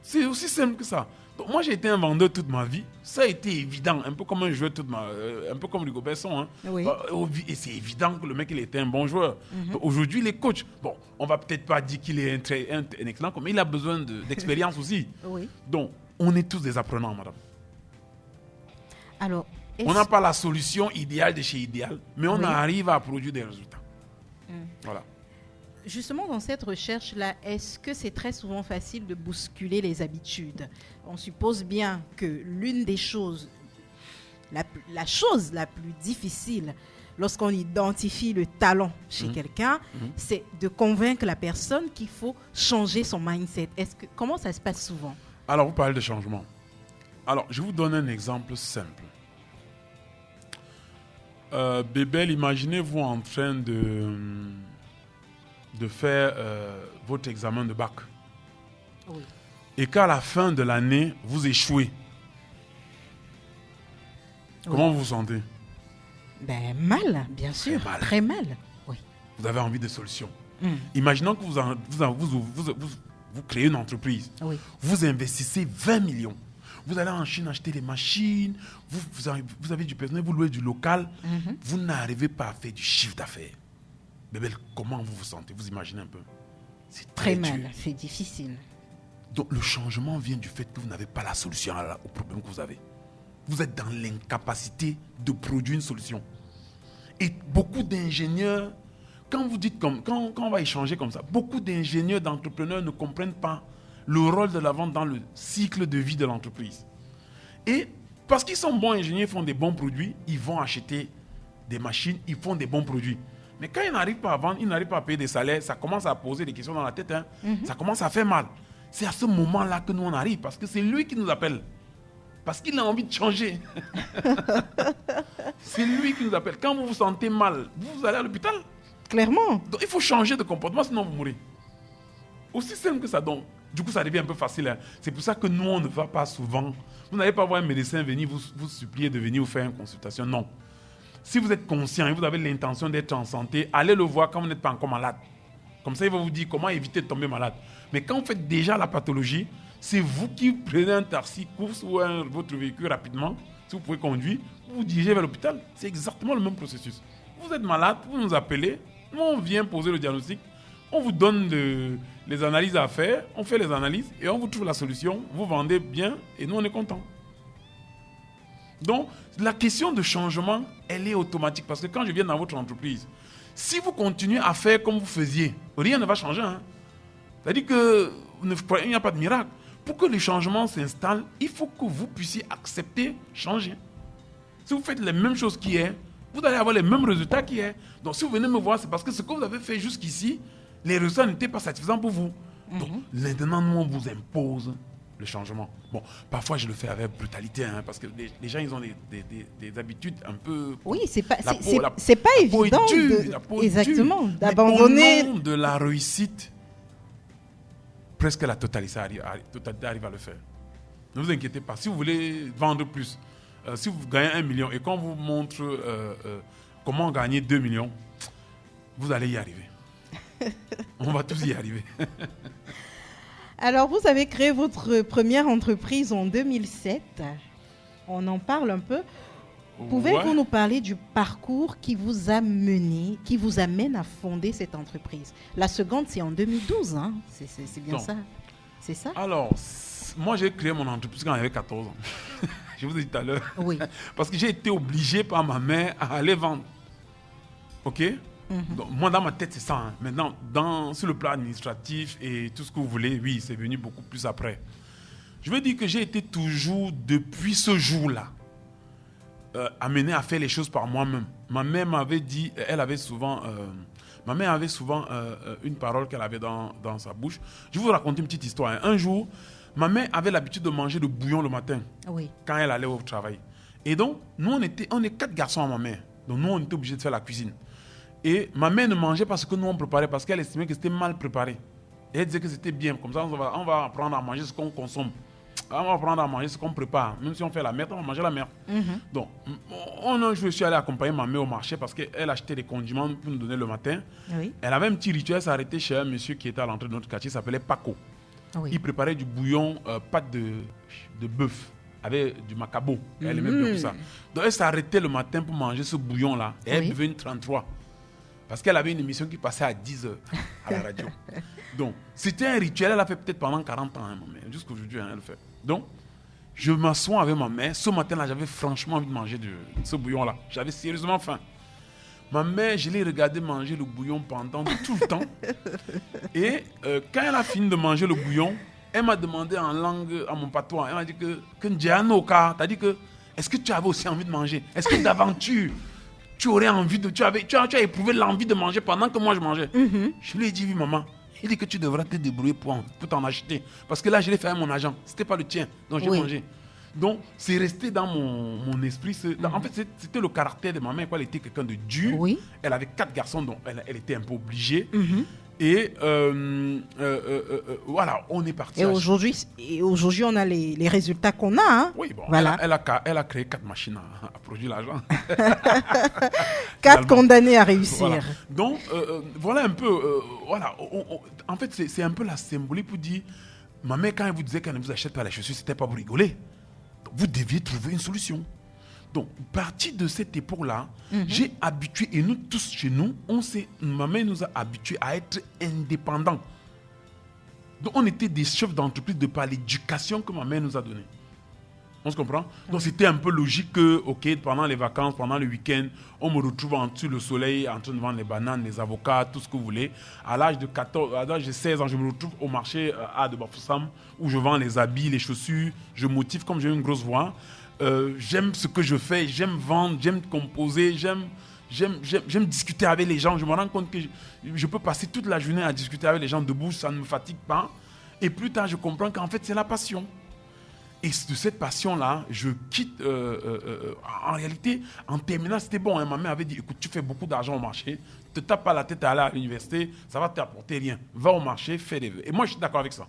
C'est aussi simple que ça. Donc, moi, j'ai été un vendeur toute ma vie. Ça a été évident, un peu comme un joueur un peu comme Rigo Besson. Oui. Et c'est évident que le mec, il était un bon joueur. Donc, aujourd'hui, les coachs, bon, on va peut-être pas dire qu'il est un excellent, mais il a besoin d'expérience aussi. Oui. Donc, on est tous des apprenants, madame. Alors, on n'a pas la solution idéale de chez Idéal, mais on arrive à produire des résultats. Voilà. Justement, dans cette recherche-là, est-ce que c'est très souvent facile de bousculer les habitudes? On suppose bien que l'une des choses, la chose la plus difficile lorsqu'on identifie le talent chez quelqu'un, c'est de convaincre la personne qu'il faut changer son mindset. Comment ça se passe souvent? Alors, vous parlez de changement. Alors, je vous donne un exemple simple. Bébel, imaginez-vous en train de faire votre examen de bac. Oui. Et qu'à la fin de l'année, vous échouez. Comment vous vous sentez? Mal, bien sûr. Très mal. Oui. Vous avez envie de solutions. Imaginons que vous créez une entreprise. Oui. Vous investissez 20 millions. Vous allez en Chine acheter des machines, vous avez du personnel, vous louez du local. Vous n'arrivez pas à faire du chiffre d'affaires. Bébel, comment vous vous sentez? Vous imaginez un peu? C'est très mal, dur. c'est difficile. Donc le changement vient du fait que vous n'avez pas la solution au problème que vous avez. Vous êtes dans l'incapacité de produire une solution. Et beaucoup d'ingénieurs, quand on va échanger comme ça, beaucoup d'ingénieurs, d'entrepreneurs ne comprennent pas le rôle de la vente dans le cycle de vie de l'entreprise. Et parce qu'ils sont bons ingénieurs, ils font des bons produits, ils vont acheter des machines, ils font des bons produits. Mais quand ils n'arrivent pas à vendre, ils n'arrivent pas à payer des salaires, ça commence à poser des questions dans la tête. Ça commence à faire mal. C'est à ce moment-là que nous on arrive, parce que c'est lui qui nous appelle. Parce qu'il a envie de changer. C'est lui qui nous appelle. Quand vous vous sentez mal, vous allez à l'hôpital. Clairement. Donc il faut changer de comportement, sinon vous mourrez. Aussi simple que ça. Donc, Du coup, ça devient un peu facile. Hein. C'est pour ça que nous, on ne va pas souvent. Vous n'allez pas voir un médecin venir vous supplier de venir vous faire une consultation. Non. Si vous êtes conscient et vous avez l'intention d'être en santé, allez le voir quand vous n'êtes pas encore malade. Comme ça, il va vous dire comment éviter de tomber malade. Mais quand vous faites déjà la pathologie, c'est vous qui prenez un taxi, course ou votre véhicule rapidement. Si vous pouvez conduire, vous vous dirigez vers l'hôpital. C'est exactement le même processus. Vous êtes malade, vous nous appelez, nous on vient poser le diagnostic, on vous donne les analyses à faire, on fait les analyses et on vous trouve la solution, vous vendez bien et nous on est contents. Donc la question de changement, elle est automatique parce que quand je viens dans votre entreprise, si vous continuez à faire comme vous faisiez, rien ne va changer. Hein. C'est-à-dire qu'il n'y a pas de miracle. Pour que le changement s'installe, il faut que vous puissiez accepter changer. Si vous faites les mêmes choses qu'hier, vous allez avoir les mêmes résultats qu'hier. Donc si vous venez me voir, c'est parce que ce que vous avez fait jusqu'ici, les résultats n'étaient pas satisfaisants pour vous. Donc maintenant, nous, on vous impose le changement. Bon, parfois, je le fais avec brutalité, hein, parce que les gens, ils ont des habitudes un peu... Oui, c'est pas évident. Exactement, d'abandonner... Au nom de la réussite, presque la totalité arrive à le faire. Ne vous inquiétez pas. Si vous voulez vendre plus, si vous gagnez 1 million et qu'on vous montre comment gagner 2 millions, vous allez y arriver. On va tous y arriver. Alors, vous avez créé votre première entreprise en 2007. On en parle un peu. Pouvez-vous nous parler du parcours qui vous amène à fonder cette entreprise? La seconde, c'est en 2012, hein? C'est bien ça? C'est ça? Alors, moi, j'ai créé mon entreprise quand j'avais 14 ans. Je vous ai dit tout à l'heure. Oui. Parce que j'ai été obligé par ma mère à aller vendre. OK? Donc, moi, dans ma tête, c'est ça. Hein. Maintenant, sur le plan administratif et tout ce que vous voulez, oui, c'est venu beaucoup plus après. Je veux dire que j'ai été toujours, depuis ce jour-là, amené à faire les choses par moi-même. Ma mère m'avait dit, elle avait souvent une parole qu'elle avait dans sa bouche. Je vais vous raconter une petite histoire. Hein. Un jour, ma mère avait l'habitude de manger le bouillon le matin, quand elle allait au travail. Et donc, nous, on est 4 garçons à ma mère. Donc, nous, on était obligés de faire la cuisine. Et ma mère ne mangeait pas ce que nous on préparait parce qu'elle estimait que c'était mal préparé. Et elle disait que c'était bien. Comme ça, on va apprendre à manger ce qu'on consomme. On va apprendre à manger ce qu'on prépare. Même si on fait la merde, on va manger la merde. Donc, je suis allé accompagner ma mère au marché parce qu'elle achetait des condiments pour nous donner le matin. Oui. Elle avait un petit rituel, elle s'arrêtait chez un monsieur qui était à l'entrée de notre quartier, il s'appelait Paco. Oui. Il préparait du bouillon, pâte de bœuf, avec du macabo. Elle aimait bien ça. Donc, elle s'arrêtait le matin pour manger ce bouillon-là. Et elle buvait une 33. Parce qu'elle avait une émission qui passait à 10h à la radio. Donc, c'était un rituel, elle a fait peut-être pendant 40 ans, hein, ma mère. Jusqu'aujourd'hui, elle le fait. Donc, je m'assois avec ma mère. Ce matin-là, j'avais franchement envie de manger ce bouillon-là. J'avais sérieusement faim. Ma mère, je l'ai regardé manger le bouillon pendant tout le temps. Et quand elle a fini de manger le bouillon, elle m'a demandé en langue, en mon patois, elle m'a dit que Ndjanoka, t'as dit que, est-ce que tu avais aussi envie de manger? Est-ce que d'aventure tu aurais envie de... Tu as éprouvé l'envie de manger pendant que moi je mangeais. Je lui ai dit, oui maman, il dit que tu devras te débrouiller pour t'en acheter. Parce que là, je l'ai fait à mon agent. Ce n'était pas le tien, donc j'ai mangé. Donc, c'est resté dans mon esprit. En fait, c'était le caractère de ma mère. Elle était quelqu'un de dur. Oui. Elle avait 4 garçons, donc elle était un peu obligée. Et voilà, on est parti. Et aujourd'hui, on a les résultats qu'on a. Hein. Oui, bon, voilà. Elle a créé 4 machines à produire l'argent. 4 condamnés à réussir. Voilà. Donc, voilà un peu. Voilà. En fait, c'est un peu la symbolique pour dire, ma mère, quand elle vous disait qu'elle ne vous achète pas les chaussures, ce n'était pas pour rigoler. Donc, vous deviez trouver une solution. Donc, partir de cette époque-là, j'ai habitué, et nous tous chez nous, ma mère nous a habitués à être indépendants. Donc, on était des chefs d'entreprise de par l'éducation que ma mère nous a donnée. On se comprend? Donc, c'était un peu logique que, ok, pendant les vacances, pendant le week-end, on me retrouve en dessous le soleil, en train de vendre les bananes, les avocats, tout ce que vous voulez. À l'âge de 16 ans, je me retrouve au marché à de Bafoussam, où je vends les habits, les chaussures, je motive comme j'ai une grosse voix. J'aime ce que je fais, j'aime vendre, j'aime composer, j'aime discuter avec les gens. Je me rends compte que je peux passer toute la journée à discuter avec les gens debout, ça ne me fatigue pas. Et plus tard, je comprends qu'en fait, c'est la passion. Et de cette passion-là, je quitte... en réalité, en terminale, c'était bon. Hein, ma mère avait dit, écoute, tu fais beaucoup d'argent au marché, ne te tape pas la tête à aller à l'université, ça va t'apporter rien. Va au marché, fais des vœux. Et moi, je suis d'accord avec ça.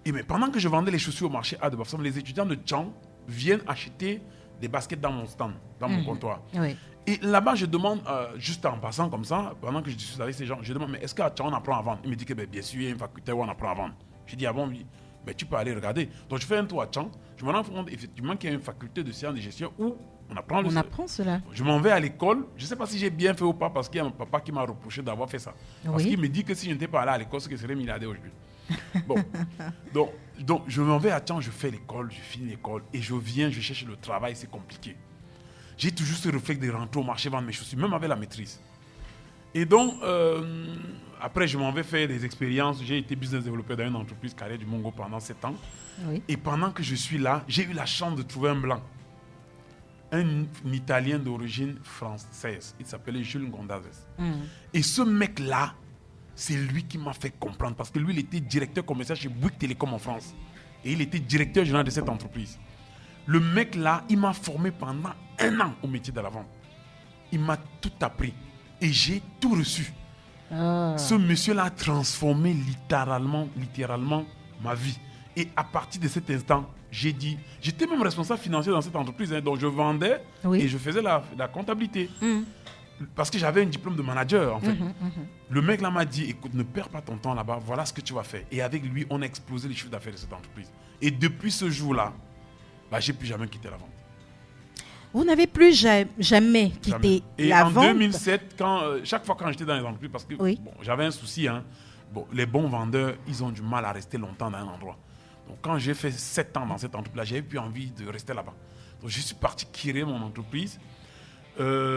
Mais pendant que je vendais les chaussures au marché A de Bafoussam, les étudiants de Tchang viennent acheter des baskets dans mon stand, dans mon comptoir. Oui. Et là-bas, je demande, juste en passant comme ça, pendant que je discute avec ces gens, je demande, mais est-ce qu'à Tchang on apprend à vendre? Il me dit que bien sûr, il y a une faculté où on apprend à vendre. Je dis, ah bon, oui. Mais tu peux aller regarder. Donc je fais un tour à Tchang, je me rends compte effectivement qu'il y a une faculté de sciences de gestion où on apprend cela. Je m'en vais à l'école, je ne sais pas si j'ai bien fait ou pas, parce qu'il y a un papa qui m'a reproché d'avoir fait ça. Parce qu'il me dit que si je n'étais pas allé à l'école, c'est que je serais milliardaire aujourd'hui. Bon, donc je m'en vais à Tchang, je fais l'école, je finis l'école, et je viens, je cherche le travail, c'est compliqué. J'ai toujours ce réflexe de rentrer au marché vendre mes chaussures, même avec la maîtrise. Et donc, après, je m'en vais faire des expériences. J'ai été business développeur dans une entreprise Carrière du Mongo pendant 7 ans. Oui. Et pendant que je suis là, j'ai eu la chance de trouver un blanc. Un Italien d'origine française. Il s'appelait Jules Gondazes. Et ce mec-là, c'est lui qui m'a fait comprendre. Parce que lui, il était directeur commercial chez Bouygues Télécom en France. Et il était directeur général de cette entreprise. Le mec-là, il m'a formé pendant 1 an au métier de la vente. Il m'a tout appris. Et j'ai tout reçu. Ce monsieur-là a transformé littéralement ma vie. Et à partir de cet instant, j'ai dit, j'étais même responsable financier dans cette entreprise. Donc je vendais et je faisais la comptabilité. Parce que j'avais un diplôme de manager en fait. Le mec là m'a dit, écoute, ne perds pas ton temps là-bas, voilà ce que tu vas faire. Et avec lui, on a explosé les chiffres d'affaires de cette entreprise. Et depuis ce jour-là, j'ai plus jamais quitté la vente. Vous n'avez plus jamais quitté la vente. Et en 2007, chaque fois quand j'étais dans les entreprises, parce que j'avais un souci, les bons vendeurs, ils ont du mal à rester longtemps dans un endroit. Donc quand j'ai fait 7 ans dans cette entreprise-là, j'avais plus envie de rester là-bas. Donc je suis parti créer mon entreprise.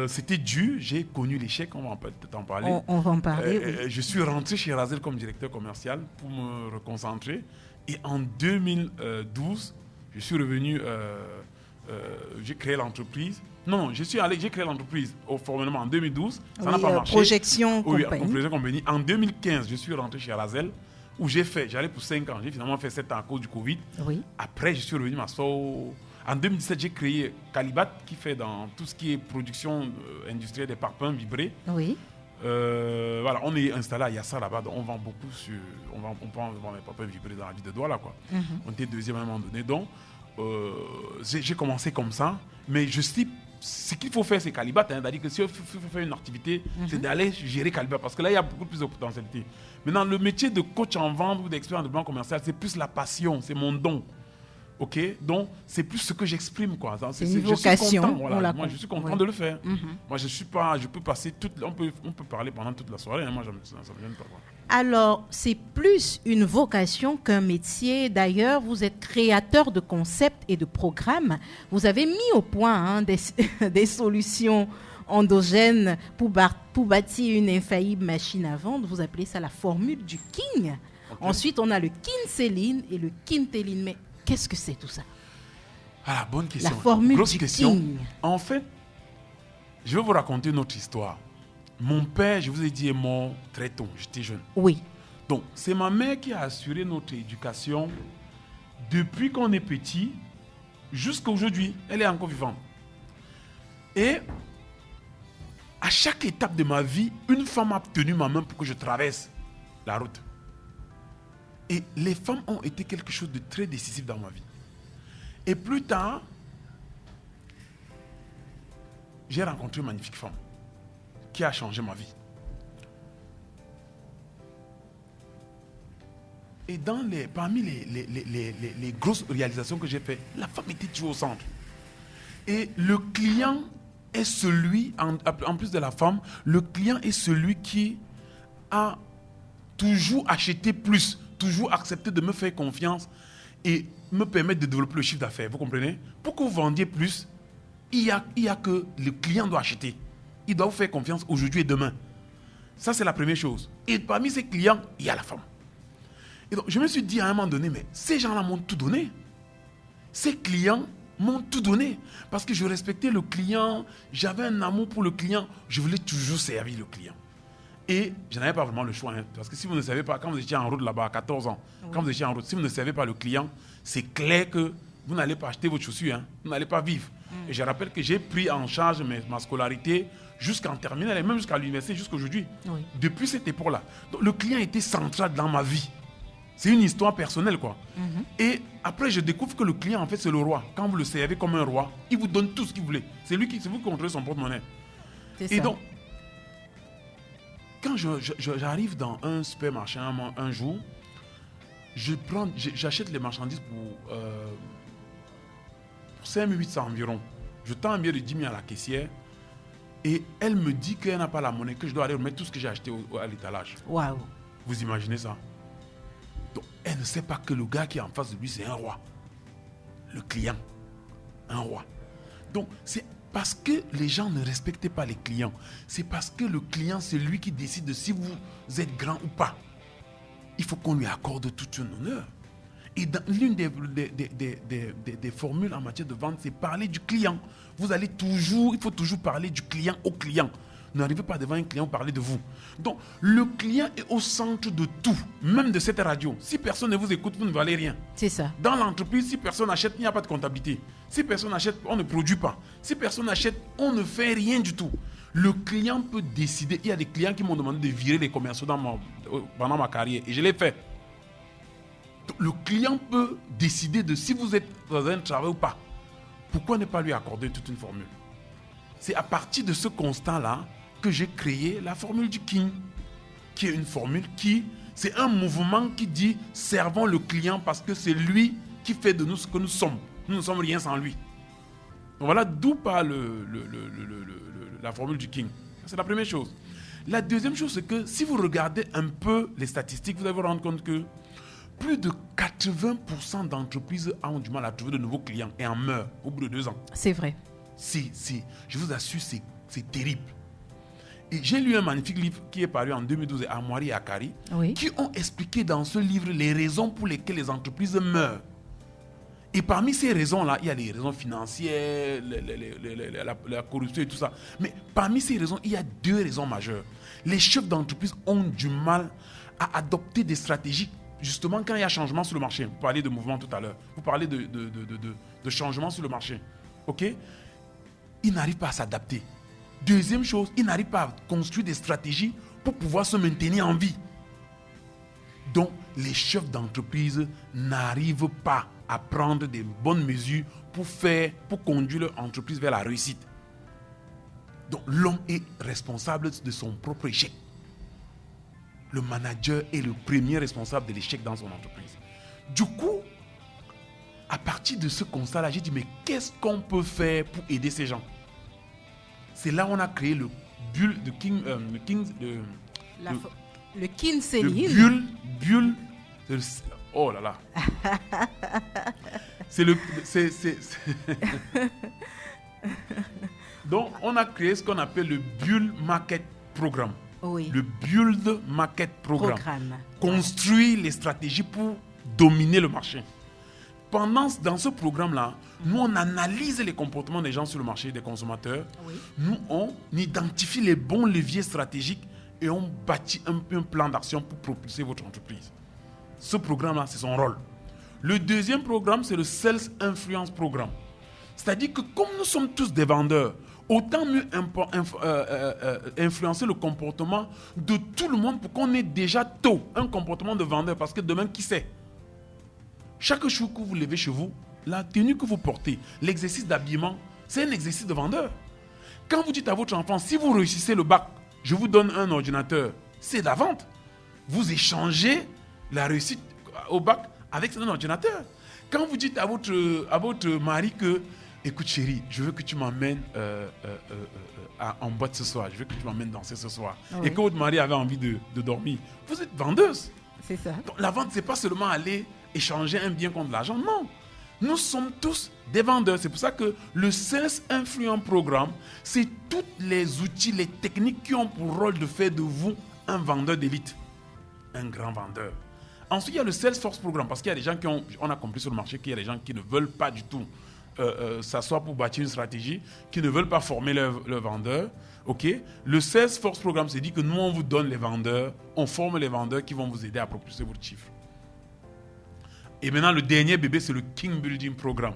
C'était dur, j'ai connu l'échec, on va peut-être en parler. On va en parler, Je suis rentré chez Razel comme directeur commercial pour me reconcentrer. Et en 2012, je suis revenu... j'ai créé l'entreprise. J'ai créé l'entreprise formellement en 2012. Ça n'a pas marché. Projection compagnie. En 2015, je suis rentré chez Razel où j'allais pour 5 ans. J'ai finalement fait 7 ans à cause du Covid. Oui. Après, je suis revenu m'asseoir. En 2017, j'ai créé Calibat qui fait dans tout ce qui est production industrielle des parfums vibrés. Oui. Voilà, on est installé à Yassa là-bas, donc on vend beaucoup on vend les parfums vibrés dans la ville de Douala, quoi. On était deuxième à un moment donné. Donc, j'ai commencé comme ça, mais ce qu'il faut faire, c'est Calibat. C'est-à-dire que si il faut faire une activité, c'est d'aller gérer Calibat, parce que là, il y a beaucoup plus de potentialité. Maintenant, le métier de coach en vente ou d'expert en développement commercial, c'est plus la passion, c'est mon don. Ok, donc c'est plus ce que j'exprime, quoi. C'est une vocation. Moi, je suis content de le faire. Moi, je peux passer on peut parler pendant toute la soirée. Moi, ça me gêne pas, quoi. Alors, c'est plus une vocation qu'un métier. D'ailleurs, vous êtes créateur de concepts et de programmes. Vous avez mis au point des solutions endogènes pour bâtir une infaillible machine à vendre. Vous appelez ça la formule du King. Okay. Ensuite, on a le Kinseline et le Kinteline. Mais qu'est-ce que c'est tout ça? Ah, bonne question. La formule Grosse du question. King. En fait, je vais vous raconter une autre histoire. Mon père, je vous ai dit, est mort très tôt. J'étais jeune. Oui. Donc, c'est ma mère qui a assuré notre éducation depuis qu'on est petit jusqu'à aujourd'hui. Elle est encore vivante. Et à chaque étape de ma vie, une femme a tenu ma main pour que je traverse la route. Et les femmes ont été quelque chose de très décisif dans ma vie. Et plus tard, j'ai rencontré une magnifique femme qui a changé ma vie. Et parmi les grosses réalisations que j'ai faites, la femme était toujours au centre. Et le client est celui, en plus de la femme, le client est celui qui a toujours acheté plus, toujours accepté de me faire confiance et me permettre de développer le chiffre d'affaires. Vous comprenez? Pour que vous vendiez plus, il y a que le client doit acheter. Il doit vous faire confiance aujourd'hui et demain. Ça, c'est la première chose. Et parmi ces clients, il y a la femme. Et donc, je me suis dit à un moment donné, mais ces gens-là m'ont tout donné. Ces clients m'ont tout donné. Parce que je respectais le client, j'avais un amour pour le client, je voulais toujours servir le client. Et je n'avais pas vraiment le choix. Parce que si vous ne savez pas, quand vous étiez en route là-bas à 14 ans, quand vous étiez en route, si vous ne savez pas le client, c'est clair que vous n'allez pas acheter votre chaussure, vous n'allez pas vivre. Et je rappelle que j'ai pris en charge ma scolarité jusqu'en terminale et même jusqu'à l'université, jusqu'à aujourd'hui. Oui. Depuis cette époque-là. Donc, le client était central dans ma vie. C'est une histoire personnelle, quoi. Et après, je découvre que le client, en fait, c'est le roi. Quand vous le servez comme un roi, il vous donne tout ce qu'il voulait. C'est vous qui contrôlez son porte-monnaie. Et donc, quand j'arrive dans un supermarché un jour, j'achète les marchandises pour 5 800 environ. Je tends un billet de 10 000 à la caissière et elle me dit qu'elle n'a pas la monnaie, que je dois aller remettre tout ce que j'ai acheté à l'étalage. Waouh. Vous imaginez ça? Donc, elle ne sait pas que le gars qui est en face de lui, c'est un roi. Le client, un roi. Donc, c'est parce que les gens ne respectent pas les clients. C'est parce que le client, c'est lui qui décide de si vous êtes grand ou pas. Il faut qu'on lui accorde tout un honneur. Et dans l'une des formules en matière de vente, c'est parler du client. Il faut toujours parler du client au client. N'arrivez pas devant un client parler de vous. Donc, le client est au centre de tout, même de cette radio. Si personne ne vous écoute, vous ne valez rien. C'est ça. Dans l'entreprise, si personne n'achète, il n'y a pas de comptabilité. Si personne n'achète, on ne produit pas. Si personne n'achète, on ne fait rien du tout. Le client peut décider. Il y a des clients qui m'ont demandé de virer les commerciaux pendant ma carrière. Et je l'ai fait. Donc, le client peut décider de si vous êtes dans un travail ou pas. Pourquoi ne pas lui accorder toute une formule? C'est à partir de ce constat-là que j'ai créé la formule du King, qui est une formule c'est un mouvement qui dit servons le client parce que c'est lui qui fait de nous ce que nous sommes. Nous ne sommes rien sans lui. Donc voilà d'où part la formule du King. C'est la première chose. La deuxième chose, c'est que si vous regardez un peu les statistiques, vous allez vous rendre compte que plus de 80% d'entreprises ont du mal à trouver de nouveaux clients et en meurent au bout de 2 ans. C'est vrai. Je vous assure, c'est terrible. Et j'ai lu un magnifique livre qui est paru en 2012, Amwari et Akari, qui ont expliqué dans ce livre les raisons pour lesquelles les entreprises meurent. Et parmi ces raisons-là, il y a les raisons financières, la corruption et tout ça. Mais parmi ces raisons, il y a 2 raisons majeures. Les chefs d'entreprise ont du mal à adopter des stratégies, justement quand il y a changement sur le marché. Vous parlez de mouvement tout à l'heure. Vous parlez de changement sur le marché. OK? Ils n'arrivent pas à s'adapter. Deuxième chose, ils n'arrivent pas à construire des stratégies pour pouvoir se maintenir en vie. Donc, les chefs d'entreprise n'arrivent pas à prendre des bonnes mesures pour conduire leur entreprise vers la réussite. Donc, l'homme est responsable de son propre échec. Le manager est le premier responsable de l'échec dans son entreprise. Du coup, à partir de ce constat-là, j'ai dit, mais qu'est-ce qu'on peut faire pour aider ces gens? C'est là où on a créé le bulle de King, le King Céline. Le bulle, oh là là. Donc, on a créé ce qu'on appelle le Bull Market Programme. Oui. Le Build Market Programme. Construire les stratégies pour dominer le marché. Dans ce programme-là, nous, on analyse les comportements des gens sur le marché, des consommateurs. Oui. Nous, on identifie les bons leviers stratégiques et on bâtit un plan d'action pour propulser votre entreprise. Ce programme-là, c'est son rôle. Le deuxième programme, c'est le Sales Influence Programme. C'est-à-dire que comme nous sommes tous des vendeurs, autant mieux influencer le comportement de tout le monde pour qu'on ait déjà tôt un comportement de vendeur. Parce que demain, qui sait? Chaque jour que vous levez chez vous, la tenue que vous portez, l'exercice d'habillement, c'est un exercice de vendeur. Quand vous dites à votre enfant, si vous réussissez le bac, je vous donne un ordinateur, c'est de la vente. Vous échangez la réussite au bac avec un ordinateur. Quand vous dites à votre mari que, écoute chérie, je veux que tu m'emmènes en boîte ce soir, je veux que tu m'emmènes danser ce soir, oui. Et que votre mari avait envie de dormir, vous êtes vendeuse. C'est ça. Donc, la vente, c'est pas seulement aller échanger un bien contre l'argent, non. Nous sommes tous des vendeurs. C'est pour ça que le Sales Influence Programme, c'est tous les outils, les techniques qui ont pour rôle de faire de vous un vendeur d'élite, un grand vendeur. Ensuite, il y a le Sales Force Programme, parce qu'il y a des gens on a compris sur le marché qu'il y a des gens qui ne veulent pas du tout s'asseoir pour bâtir une stratégie, qui ne veulent pas former leurs vendeurs. Okay? Le Sales Force Programme, c'est dit que nous, on vous donne les vendeurs, on forme les vendeurs qui vont vous aider à propulser votre chiffre. Et maintenant, le dernier bébé, c'est le King Building Programme.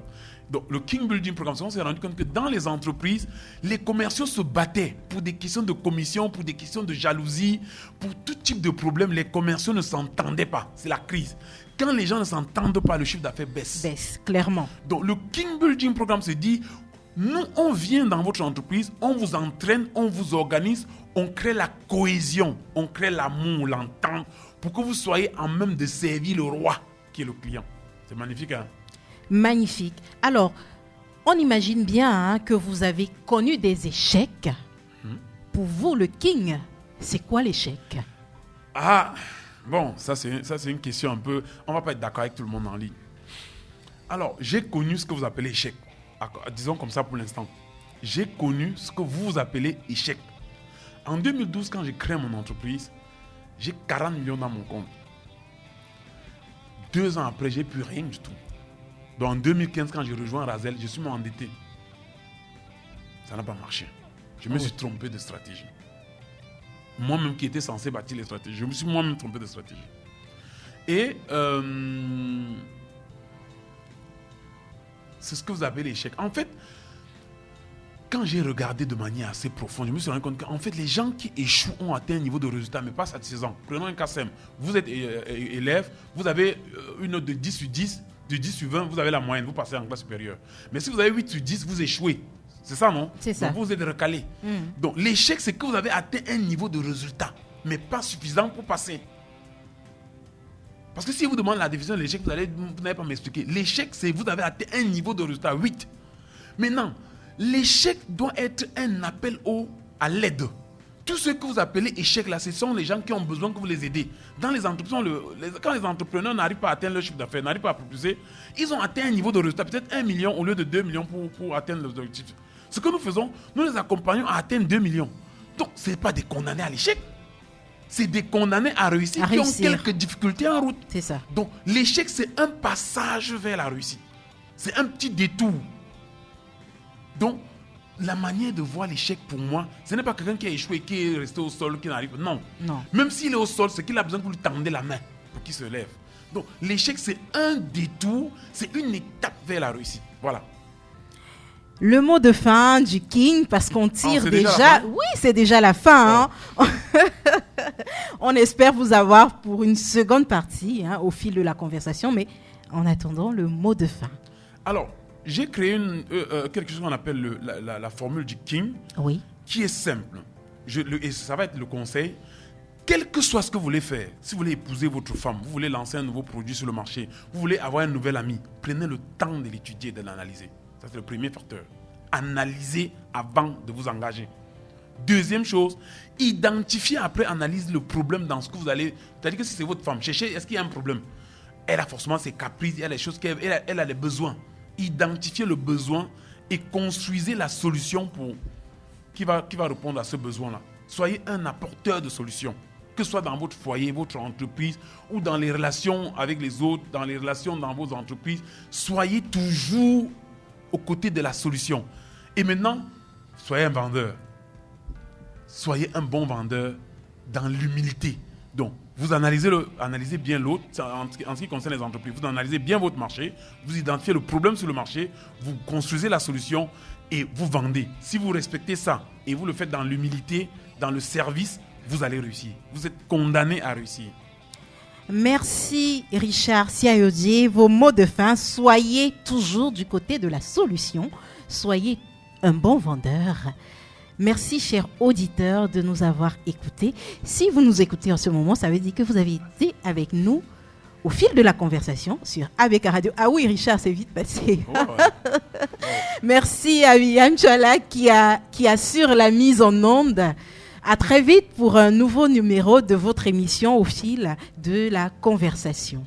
Donc, le King Building Programme, on s'est rendu compte que dans les entreprises, les commerciaux se battaient pour des questions de commission, pour des questions de jalousie, pour tout type de problème. Les commerciaux ne s'entendaient pas. C'est la crise. Quand les gens ne s'entendent pas, le chiffre d'affaires baisse. Baisse, clairement. Donc, le King Building Programme se dit, nous, on vient dans votre entreprise, on vous entraîne, on vous organise, on crée la cohésion, on crée l'amour, l'entente, pour que vous soyez en même de servir le roi, qui est le client. C'est magnifique, hein? Magnifique. Alors, on imagine bien que vous avez connu des échecs. Pour vous, le King, c'est quoi l'échec? Ah, bon, ça c'est une question un peu... On ne va pas être d'accord avec tout le monde en ligne. Alors, j'ai connu ce que vous appelez échec. Disons comme ça pour l'instant. J'ai connu ce que vous appelez échec. En 2012, quand j'ai créé mon entreprise, j'ai 40 millions dans mon compte. 2 ans après, j'ai plus rien du tout. Donc en 2015, quand j'ai rejoint Razel, je suis endetté. Ça n'a pas marché. Je me suis trompé de stratégie. Moi-même qui étais censé bâtir les stratégies, je me suis moi-même trompé de stratégie. Et c'est ce que vous appelez l'échec. En fait, quand j'ai regardé de manière assez profonde, je me suis rendu compte qu'en fait, les gens qui échouent ont atteint un niveau de résultat, mais pas satisfaisant. Prenons un cas simple. Vous êtes élève, vous avez une note de 10 sur 10, de 10 sur 20, vous avez la moyenne, vous passez en classe supérieure. Mais si vous avez 8 sur 10, vous échouez. C'est ça, non? C'est ça. Donc vous êtes recalé. Donc l'échec, c'est que vous avez atteint un niveau de résultat, mais pas suffisant pour passer. Parce que si vous demandez la définition de l'échec, vous n'allez pas m'expliquer. L'échec, c'est que vous avez atteint un niveau de résultat 8. Maintenant, l'échec doit être un appel à l'aide. Tout ce que vous appelez échec, là, ce sont les gens qui ont besoin que vous les aidez. Dans les entreprises, quand les entrepreneurs n'arrivent pas à atteindre leur chiffre d'affaires, n'arrivent pas à propulser, ils ont atteint un niveau de résultat, peut-être 1 million au lieu de 2 millions pour atteindre leurs objectifs. Ce que nous faisons, nous les accompagnons à atteindre 2 millions. Donc, ce n'est pas des condamnés à l'échec. C'est des condamnés à réussir qui ont quelques difficultés en route. C'est ça. Donc, l'échec, c'est un passage vers la réussite. C'est un petit détour. Donc, la manière de voir l'échec pour moi, ce n'est pas quelqu'un qui a échoué, qui est resté au sol, qui n'arrive pas. Non. Même s'il est au sol, c'est qu'il a besoin que vous lui tendez la main pour qu'il se lève. Donc, l'échec, c'est un détour, c'est une étape vers la réussite. Voilà. Le mot de fin du King, parce qu'on tire déjà... Oui, c'est déjà la fin. Oh. Hein. On espère vous avoir pour une seconde partie au fil de la conversation, mais en attendant, le mot de fin. Alors, j'ai créé quelque chose qu'on appelle la formule du King, qui est simple. Et ça va être le conseil. Quel que soit ce que vous voulez faire, si vous voulez épouser votre femme, vous voulez lancer un nouveau produit sur le marché, vous voulez avoir un nouvel ami, prenez le temps de l'étudier et de l'analyser. Ça, c'est le premier facteur. Analysez avant de vous engager. Deuxième chose, identifiez après analyse le problème dans ce que vous allez... C'est-à-dire que si c'est votre femme, cherchez, est-ce qu'il y a un problème? Elle a forcément ses caprices, elle a les choses elle a les besoins. Identifiez le besoin et construisez la solution qui va répondre à ce besoin-là. Soyez un apporteur de solutions, que ce soit dans votre foyer, votre entreprise ou dans les relations avec les autres, dans les relations dans vos entreprises. Soyez toujours aux côtés de la solution. Et maintenant, soyez un vendeur. Soyez un bon vendeur dans l'humilité. Donc, vous analysez bien l'autre, en ce qui concerne les entreprises. Vous analysez bien votre marché, vous identifiez le problème sur le marché, vous construisez la solution et vous vendez. Si vous respectez ça et vous le faites dans l'humilité, dans le service, vous allez réussir. Vous êtes condamné à réussir. Merci Richard Siayodier. Vos mots de fin, soyez toujours du côté de la solution. Soyez un bon vendeur. Merci, chers auditeurs, de nous avoir écoutés. Si vous nous écoutez en ce moment, ça veut dire que vous avez été avec nous au fil de la conversation sur ABK Radio. Ah oui, Richard, c'est vite passé. Oh ouais. Merci à William Chola qui assure la mise en onde. À très vite pour un nouveau numéro de votre émission au fil de la conversation.